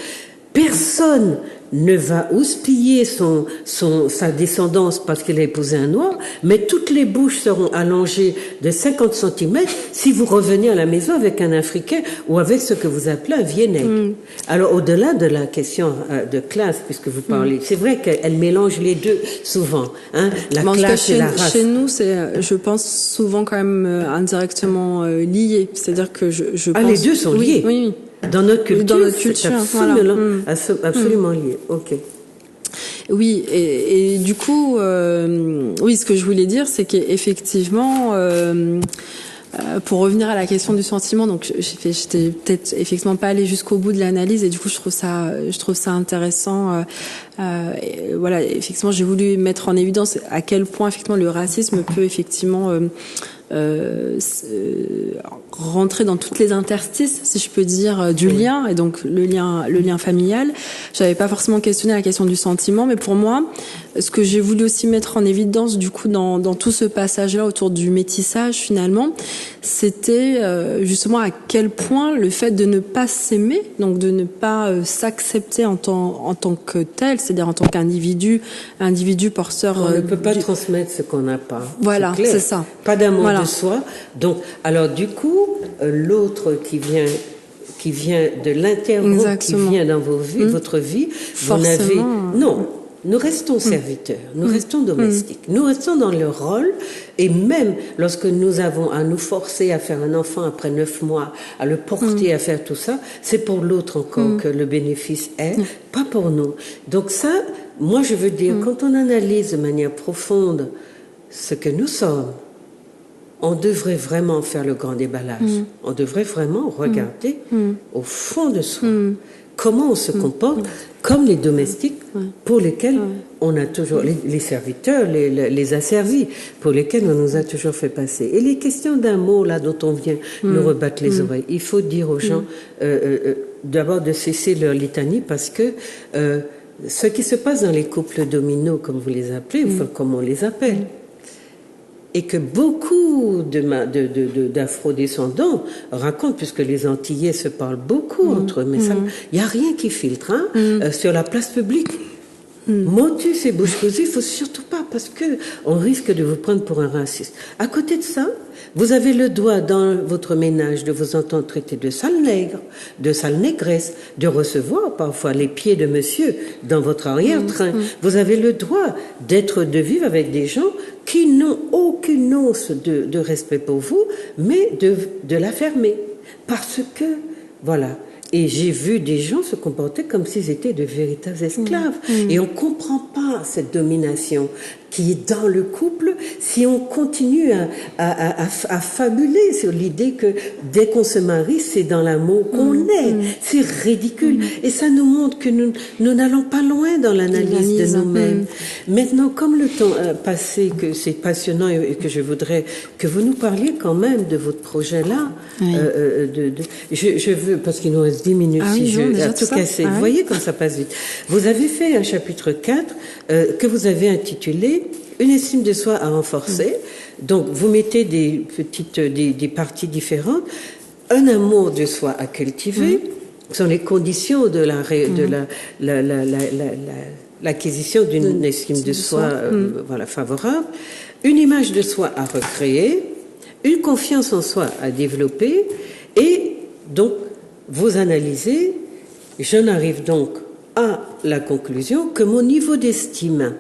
personne ne va houspiller sa descendance parce qu'il a épousé un noir, mais toutes les bouches seront allongées de 50 cm si vous revenez à la maison avec un Africain ou avec ce que vous appelez un Viennègue. Alors, au-delà de la question de classe, puisque vous parlez, c'est vrai qu'elle mélange les deux souvent, hein, la classe et la race. Chez nous, c'est, je pense, souvent quand même indirectement lié. C'est-à-dire que je pense... les deux sont liés. Oui. Dans notre culture, c'est absolument lié. Ok. Oui, et du coup, ce que je voulais dire, c'est qu'effectivement, pour revenir à la question du sentiment, donc j'étais peut-être effectivement pas allée jusqu'au bout de l'analyse, et du coup, je trouve ça intéressant. Voilà, effectivement, j'ai voulu mettre en évidence à quel point effectivement le racisme peut effectivement rentrer dans toutes les interstices, si je peux dire, du lien, et donc le lien familial. J'avais pas forcément questionné la question du sentiment, mais pour moi, ce que j'ai voulu aussi mettre en évidence du coup dans tout ce passage-là autour du métissage finalement, c'était justement à quel point le fait de ne pas s'aimer, donc de ne pas s'accepter en tant que tel, c'est-à-dire en tant qu'individu porteur. On ne peut pas transmettre ce qu'on n'a pas. Voilà, c'est ça. Pas d'amour de soi. Donc, alors du coup, l'autre qui vient de l'intérieur, qui vient dans vos vies, votre vie, vous n'avez... Non, nous restons serviteurs, nous restons domestiques, nous restons dans le rôle, et même lorsque nous avons à nous forcer à faire un enfant après 9 mois, à le porter, à faire tout ça, c'est pour l'autre encore que le bénéfice est, pas pour nous. Donc ça, moi je veux dire, quand on analyse de manière profonde ce que nous sommes, on devrait vraiment faire le grand déballage. On devrait vraiment regarder au fond de soi comment on se comporte comme les domestiques pour lesquels on a toujours, les serviteurs, les asservis, pour lesquels on nous a toujours fait passer. Et les questions d'amour, là, dont on vient nous rebattre les oreilles, il faut dire aux gens d'abord de cesser leur litanie, parce que ce qui se passe dans les couples dominos, comme vous les appelez, enfin, comme on les appelle, et que beaucoup d'afro-descendants racontent, puisque les Antillais se parlent beaucoup entre eux, mais il n'y a rien qui filtre sur la place publique. Motus et bouche cousue, il ne faut surtout pas, parce que on risque de vous prendre pour un raciste. À côté de ça, vous avez le droit dans votre ménage de vous entendre traiter de sale nègre, de sale négresse, de recevoir parfois les pieds de monsieur dans votre arrière-train. Vous avez le droit de vivre avec des gens qui n'ont aucune once de respect pour vous, mais de la fermer. Parce que, voilà. Et j'ai vu des gens se comporter comme s'ils étaient de véritables esclaves. Et on ne comprend pas cette domination qui est dans le couple si on continue à fabuler sur l'idée que dès qu'on se marie, c'est dans l'amour qu'on est. C'est ridicule. Et ça nous montre que nous n'allons pas loin dans l'analyse de nous-mêmes. Maintenant, comme le temps passé, que c'est passionnant et que je voudrais que vous nous parliez quand même de votre projet-là, je veux, parce qu'il nous reste 10 minutes, si je vais tout casser. Vous voyez comme ça passe vite. Vous avez fait un chapitre 4 que vous avez intitulé « Une estime de soi à renforcer ». Donc, vous mettez des parties différentes. Un amour de soi à cultiver sont les conditions de l'acquisition d'une estime de soi favorable. Une image de soi à recréer. Une confiance en soi à développer. Et donc, vous analysez. J'en arrive donc à la conclusion que mon niveau d'estime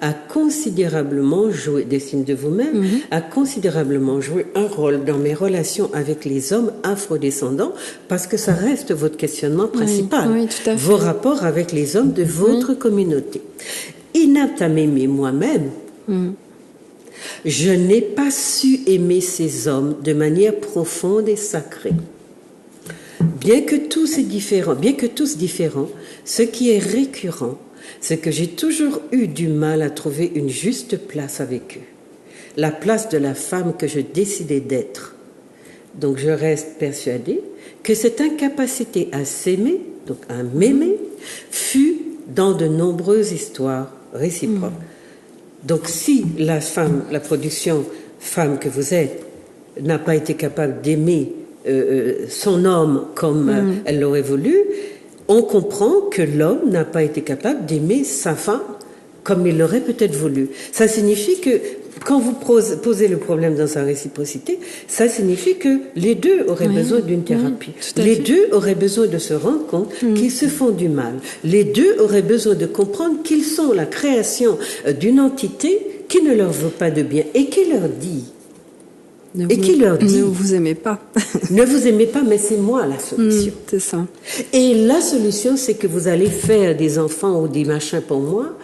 a considérablement joué, d'estime de vous-même, a considérablement joué un rôle dans mes relations avec les hommes afrodescendants, parce que ça reste votre questionnement principal, tout à fait. Vos rapports avec les hommes de votre communauté. Inapte à m'aimer moi-même, je n'ai pas su aimer ces hommes de manière profonde et sacrée. Bien que tous différents, ce qui est récurrent, c'est que j'ai toujours eu du mal à trouver une juste place avec eux. La place de la femme que je décidais d'être. Donc je reste persuadée que cette incapacité à s'aimer, donc à m'aimer, fut dans de nombreuses histoires réciproques. Donc si la production femme que vous êtes, n'a pas été capable d'aimer son homme comme elle l'aurait voulu, on comprend que l'homme n'a pas été capable d'aimer sa femme comme il l'aurait peut-être voulu. Ça signifie que quand vous posez le problème dans sa réciprocité, ça signifie que les deux auraient besoin d'une thérapie. Les deux auraient besoin de se rendre compte qu'ils se font du mal. Les deux auraient besoin de comprendre qu'ils sont la création d'une entité qui ne leur veut pas de bien et qui leur dit... Ne vous aimez pas. Ne vous aimez pas, mais c'est moi la solution. C'est ça. Et la solution, c'est que vous allez faire des enfants ou des machins pour moi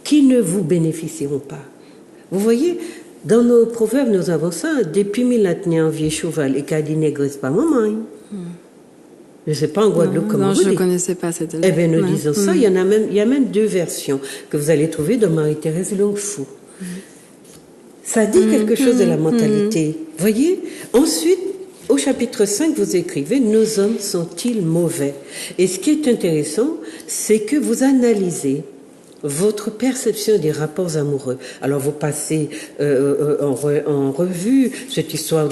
qui ne vous bénéficieront pas. Vous voyez, dans nos proverbes, nous avons ça. Depuis mille attenants, vieux cheval et qu'a dit négresse pas maman. Je ne sais pas en Guadeloupe comment vous dites. Non, je ne connaissais pas cette lettre. Eh bien, nous disons ça. Il y a même 2 versions que vous allez trouver dans Marie-Thérèse Longfou. Ça dit quelque chose de la mentalité. Voyez. Ensuite, au chapitre 5, vous écrivez « Nos hommes sont-ils mauvais ?» Et ce qui est intéressant, c'est que vous analysez votre perception des rapports amoureux. Alors, vous passez en revue cette histoire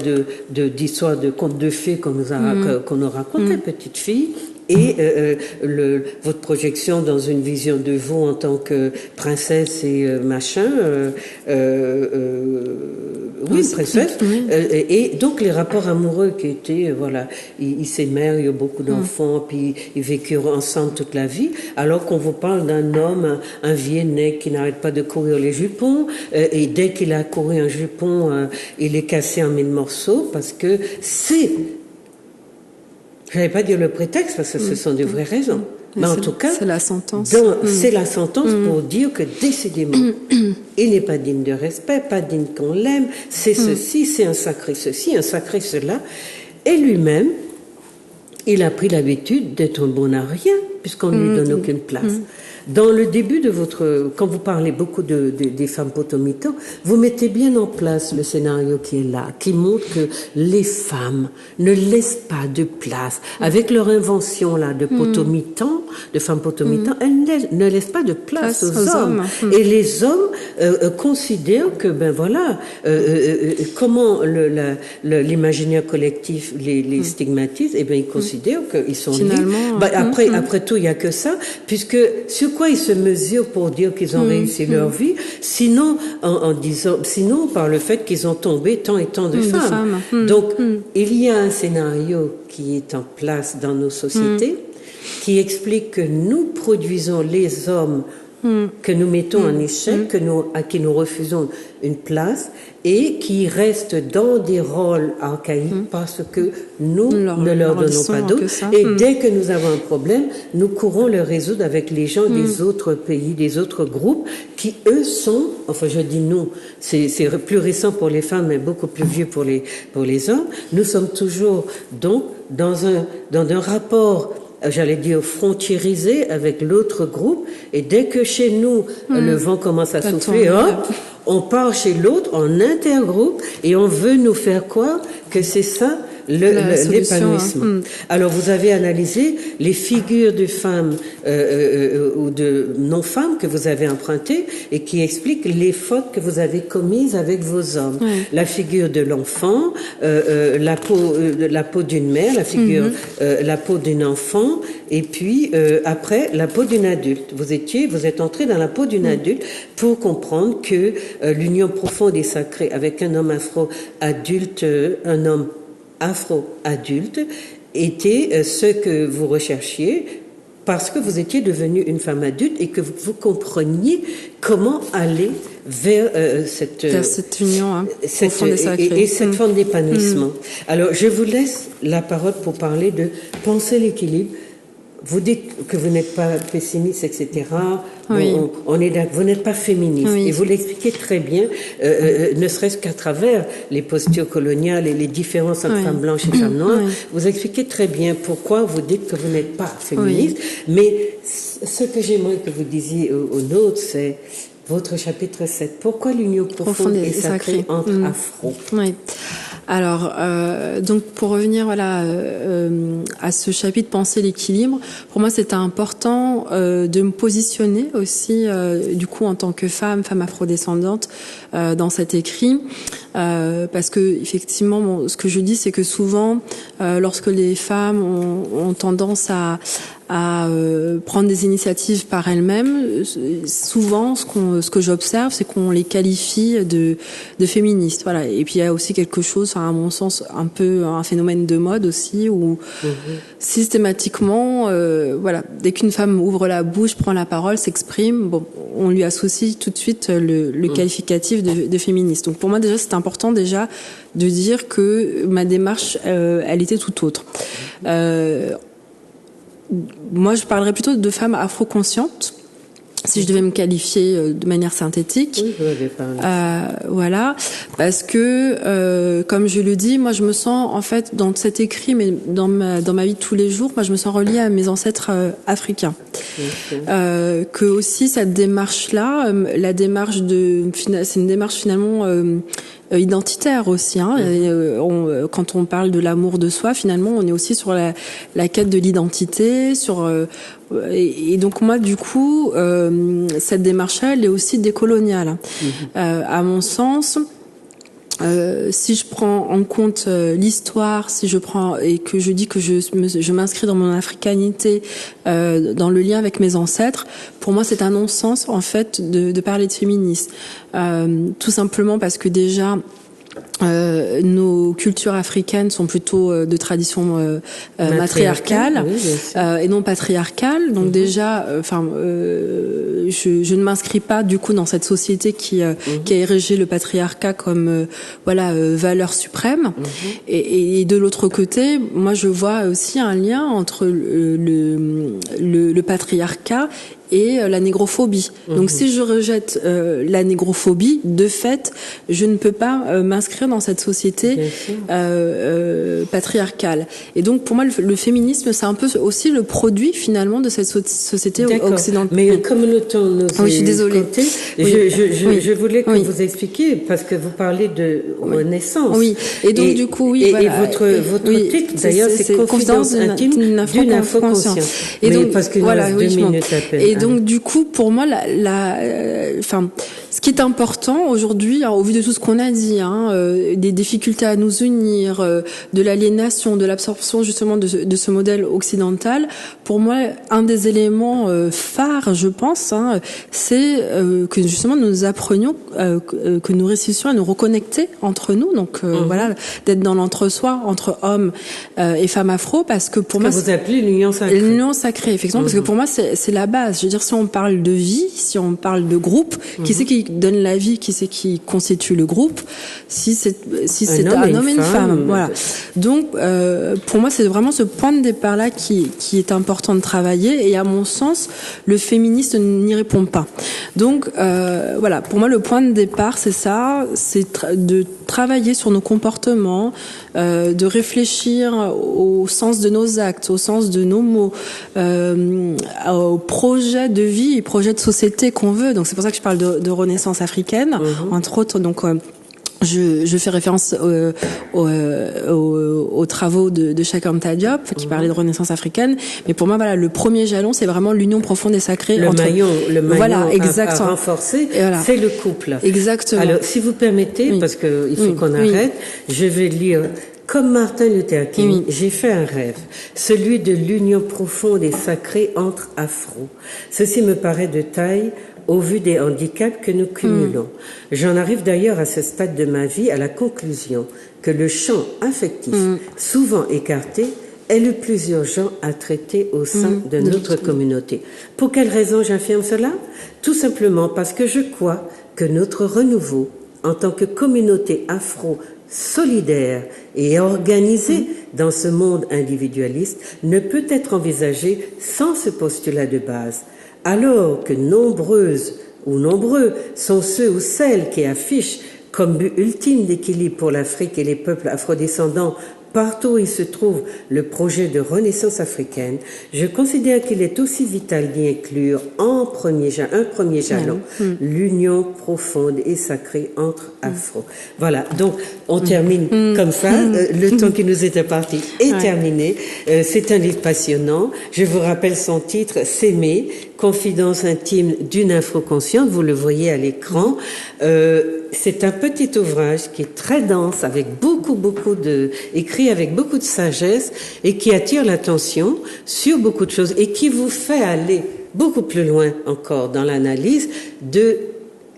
d'histoire de conte de fées qu'on nous racontait, petite fille, et votre projection dans une vision de vous en tant que princesse et machin, oui, précieuse. Et donc les rapports amoureux qui étaient, voilà, ils s'aimèrent, il y a beaucoup d'enfants, puis ils vécurent ensemble toute la vie, alors qu'on vous parle d'un homme, un Viennet qui n'arrête pas de courir les jupons, et dès qu'il a couru un jupon, il est cassé en 1000 morceaux, parce que c'est... Je n'allais pas dire le prétexte, parce que ce sont de vraies raisons. Mais en tout cas, c'est la sentence. C'est la sentence pour dire que décidément, il n'est pas digne de respect, pas digne qu'on l'aime, c'est ceci, c'est un sacré ceci, un sacré cela. Et lui-même, il a pris l'habitude d'être bon à rien, puisqu'on ne lui donne aucune place. Dans le début de votre... Quand vous parlez beaucoup des femmes potomitans, vous mettez bien en place le scénario qui est là, qui montre que les femmes ne laissent pas de place. Avec leur invention là de potomitans, de femmes potomitans, elles ne laissent pas de place aux hommes. Et les hommes considèrent que, ben voilà, comment l'imaginaire collectif les stigmatise, et ben ils considèrent qu'ils sont libres. Après tout, il n'y a que ça, puisque sur quoi ils se mesurent pour dire qu'ils ont réussi leur vie, sinon sinon par le fait qu'ils ont tombé tant et tant de femmes. Donc il y a un scénario qui est en place dans nos sociétés qui explique que nous produisons les hommes que nous mettons en échec, à qui nous refusons une place et qui restent dans des rôles archaïques parce que nous ne leur donnons pas d'autres. Et dès que nous avons un problème, nous courons le résoudre avec les gens des autres pays, des autres groupes qui, eux, sont, enfin je dis nous, c'est plus récent pour les femmes mais beaucoup plus vieux pour les hommes, nous sommes toujours donc dans un rapport, j'allais dire frontiérisé avec l'autre groupe, et dès que chez nous le vent commence à souffler, hop, on part chez l'autre en intergroupe et on veut nous faire croire que c'est ça l'épanouissement. Alors vous avez analysé les figures de femmes ou de non-femmes que vous avez empruntées et qui expliquent les fautes que vous avez commises avec vos hommes. La figure de l'enfant, la peau d'une mère, la figure, la peau d'un enfant, et puis après la peau d'une adulte. Vous êtes entré dans la peau d'une adulte pour comprendre que l'union profonde et sacrée avec un homme afro-adulte, un homme afro-adulte, était ce que vous recherchiez parce que vous étiez devenue une femme adulte et que vous compreniez comment aller vers cette union profonde et sacrée. Et cette forme d'épanouissement. Alors, je vous laisse la parole pour parler de penser l'équilibre. Vous dites que vous n'êtes pas pessimiste, etc. Oui. On est d'accord. Vous n'êtes pas féministe. Oui. Et vous l'expliquez très bien, ne serait-ce qu'à travers les postures coloniales et les différences entre femmes blanches et femmes noires. Vous expliquez très bien pourquoi vous dites que vous n'êtes pas féministe. Mais ce que j'aimerais que vous disiez aux nôtres, c'est votre chapitre 7. Pourquoi l'union profonde et sacrée entre afro? Oui. Alors, donc pour revenir à ce chapitre penser l'équilibre, pour moi c'était important de me positionner aussi du coup en tant que femme afrodescendante dans cet écrit parce que effectivement ce que je dis c'est que souvent lorsque les femmes ont tendance à prendre des initiatives par elles-mêmes, souvent ce que j'observe c'est qu'on les qualifie de féministes, voilà. Et puis il y a aussi quelque chose, à mon sens, un peu un phénomène de mode aussi où systématiquement dès qu'une femme ouvre la bouche, prend la parole, s'exprime, on lui associe tout de suite le qualificatif de féministe. Donc pour moi déjà c'est important déjà de dire que ma démarche elle était tout autre. Moi, je parlerais plutôt de femmes afro-conscientes, si je devais me qualifier de manière synthétique. Oui, vous avez parlé. Voilà, parce que, comme je le dis, moi, je me sens, en fait, dans cet écrit, mais dans ma vie de tous les jours, moi, je me sens reliée à mes ancêtres africains. Que aussi, cette démarche-là, la démarche c'est une démarche finalement identitaire aussi. Quand on parle de l'amour de soi, finalement, on est aussi sur la quête de l'identité, et donc moi, du coup, cette démarche-là, elle est aussi décoloniale. À mon sens, si je prends en compte l'histoire, si je prends et que je dis que je m'inscris dans mon africanité, dans le lien avec mes ancêtres, pour moi c'est un non-sens en fait de parler de féminisme, tout simplement parce que déjà nos cultures africaines sont plutôt de tradition matriarcale et non patriarcale. Donc déjà, je ne m'inscris pas du coup dans cette société qui a érigé le patriarcat comme valeur suprême. Et de l'autre côté, moi je vois aussi un lien entre le patriarcat et la négrophobie. Donc si je rejette la négrophobie, de fait, je ne peux pas m'inscrire dans cette société patriarcale. Et donc pour moi, le féminisme, c'est un peu aussi le produit finalement de cette société occidentale. Mais comme le temps nous est je suis désolée. compté, je voulais que vous expliquiez, parce que vous parlez de renaissance. Oui. Et donc du coup, et votre titre, d'ailleurs, c'est Confidence intime d'une afro-consciente. Et donc, parce qu'il nous reste 2 minutes à peine. Et donc du coup, pour moi, ce qui est important aujourd'hui, au vu de tout ce qu'on a dit, des difficultés à nous unir, de l'aliénation, de l'absorption justement de ce modèle occidental, pour moi, un des éléments phares, je pense, c'est que justement nous apprenions, que nous réussissions à nous reconnecter entre nous, donc d'être dans l'entre-soi entre hommes et femmes afro, parce que pour moi, vous appelez l'union sacrée. L'union sacrée, effectivement, parce que pour moi c'est la base. Je veux dire, si on parle de vie, si on parle de groupe, qui c'est qui donne la vie, qui c'est qui constitue le groupe, si c'est un homme et une femme, voilà. Donc pour moi c'est vraiment ce point de départ là qui est important de travailler, et à mon sens le féministe n'y répond pas. Donc pour moi le point de départ c'est ça, c'est de travailler sur nos comportements, de réfléchir au sens de nos actes, au sens de nos mots, au projet de vie et projet de société qu'on veut. Donc c'est pour ça que je parle de renaissance africaine, entre autres. Donc je fais référence aux travaux de Cheikh Anta Diop qui parlait de renaissance africaine, mais pour moi le premier jalon c'est vraiment l'union profonde et sacrée le maillon à renforcer, c'est le couple. Exactement. Alors si vous permettez, parce que il faut qu'on arrête, je vais lire. Comme Martin Luther King, j'ai fait un rêve, celui de l'union profonde et sacrée entre afro. Ceci me paraît de taille au vu des handicaps que nous cumulons. J'en arrive d'ailleurs à ce stade de ma vie à la conclusion que le champ affectif, souvent écarté, est le plus urgent à traiter au sein de notre communauté. Pour quelle raison j'affirme cela? Tout simplement parce que je crois que notre renouveau en tant que communauté afro solidaire et organisée dans ce monde individualiste ne peut être envisagé sans ce postulat de base. Alors que nombreuses ou nombreux sont ceux ou celles qui affichent comme but ultime d'équilibre pour l'Afrique et les peuples afrodescendants partout où il se trouve le projet de renaissance africaine, je considère qu'il est aussi vital d'y inclure un premier jalon, l'union profonde et sacrée entre afro. Voilà, donc on termine comme ça, le temps qui nous est imparti est terminé. C'est un livre passionnant. Je vous rappelle son titre, S'aimer, Confidence intime d'une afro-consciente, vous le voyez à l'écran. C'est un petit ouvrage qui est très dense, avec beaucoup écrit avec beaucoup de sagesse et qui attire l'attention sur beaucoup de choses et qui vous fait aller beaucoup plus loin encore dans l'analyse de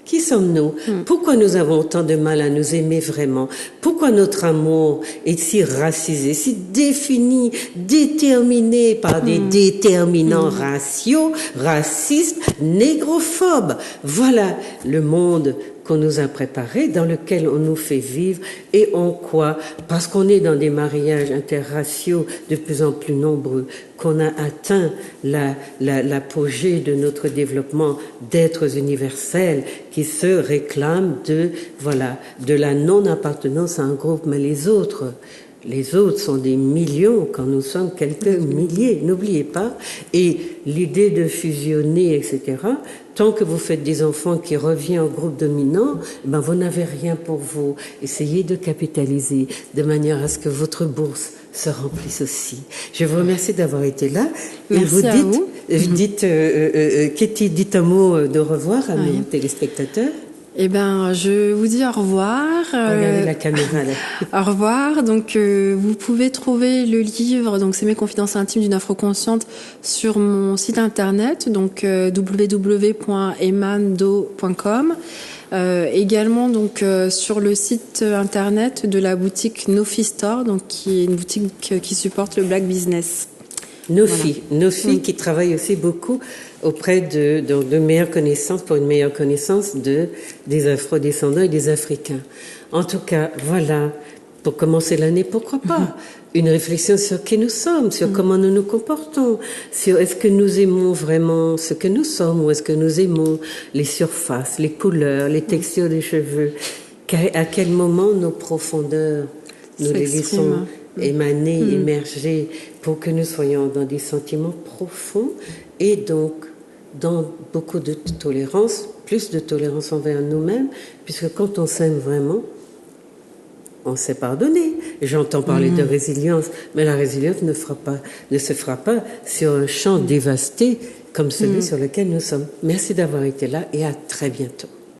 qui sommes-nous? Pourquoi nous avons autant de mal à nous aimer vraiment? Pourquoi notre amour est si racisé, si défini, déterminé par des déterminants raciaux, racistes, négrophobes? Voilà le monde qu'on nous a préparé, dans lequel on nous fait vivre, et en quoi? Parce qu'on est dans des mariages interraciaux de plus en plus nombreux, qu'on a atteint l'apogée de notre développement d'êtres universels qui se réclament de la non-appartenance à un groupe, mais les autres sont des millions quand nous sommes quelques milliers, n'oubliez pas. Et l'idée de fusionner, etc., tant que vous faites des enfants qui reviennent au groupe dominant, vous n'avez rien pour vous. Essayez de capitaliser de manière à ce que votre bourse se remplisse aussi. Je vous remercie d'avoir été là. Merci à vous. Katie, dites un mot de revoir à nos téléspectateurs. Je vous dis au revoir. Regardez la caméra là. Au revoir. Donc, vous pouvez trouver le livre, donc c'est mes confidences intimes d'une afro-consciente, sur mon site internet, donc www.emando.com. Également donc sur le site internet de la boutique Nofi Store, donc qui est une boutique qui supporte le Black Business. Nofi, voilà. Nofi qui travaille aussi beaucoup auprès de meilleures connaissances, pour une meilleure connaissance des afro-descendants et des Africains. En tout cas, voilà, pour commencer l'année, pourquoi pas une réflexion sur qui nous sommes, sur comment nous nous comportons, sur est-ce que nous aimons vraiment ce que nous sommes ou est-ce que nous aimons les surfaces, les couleurs, les textures des cheveux, à quel moment nos profondeurs, nous les laissons émaner, émerger pour que nous soyons dans des sentiments profonds et donc dans beaucoup de tolérance, plus de tolérance envers nous-mêmes, puisque quand on s'aime vraiment, on sait pardonner. J'entends parler de résilience, mais la résilience ne se fera pas sur un champ dévasté comme celui sur lequel nous sommes. Merci d'avoir été là et à très bientôt.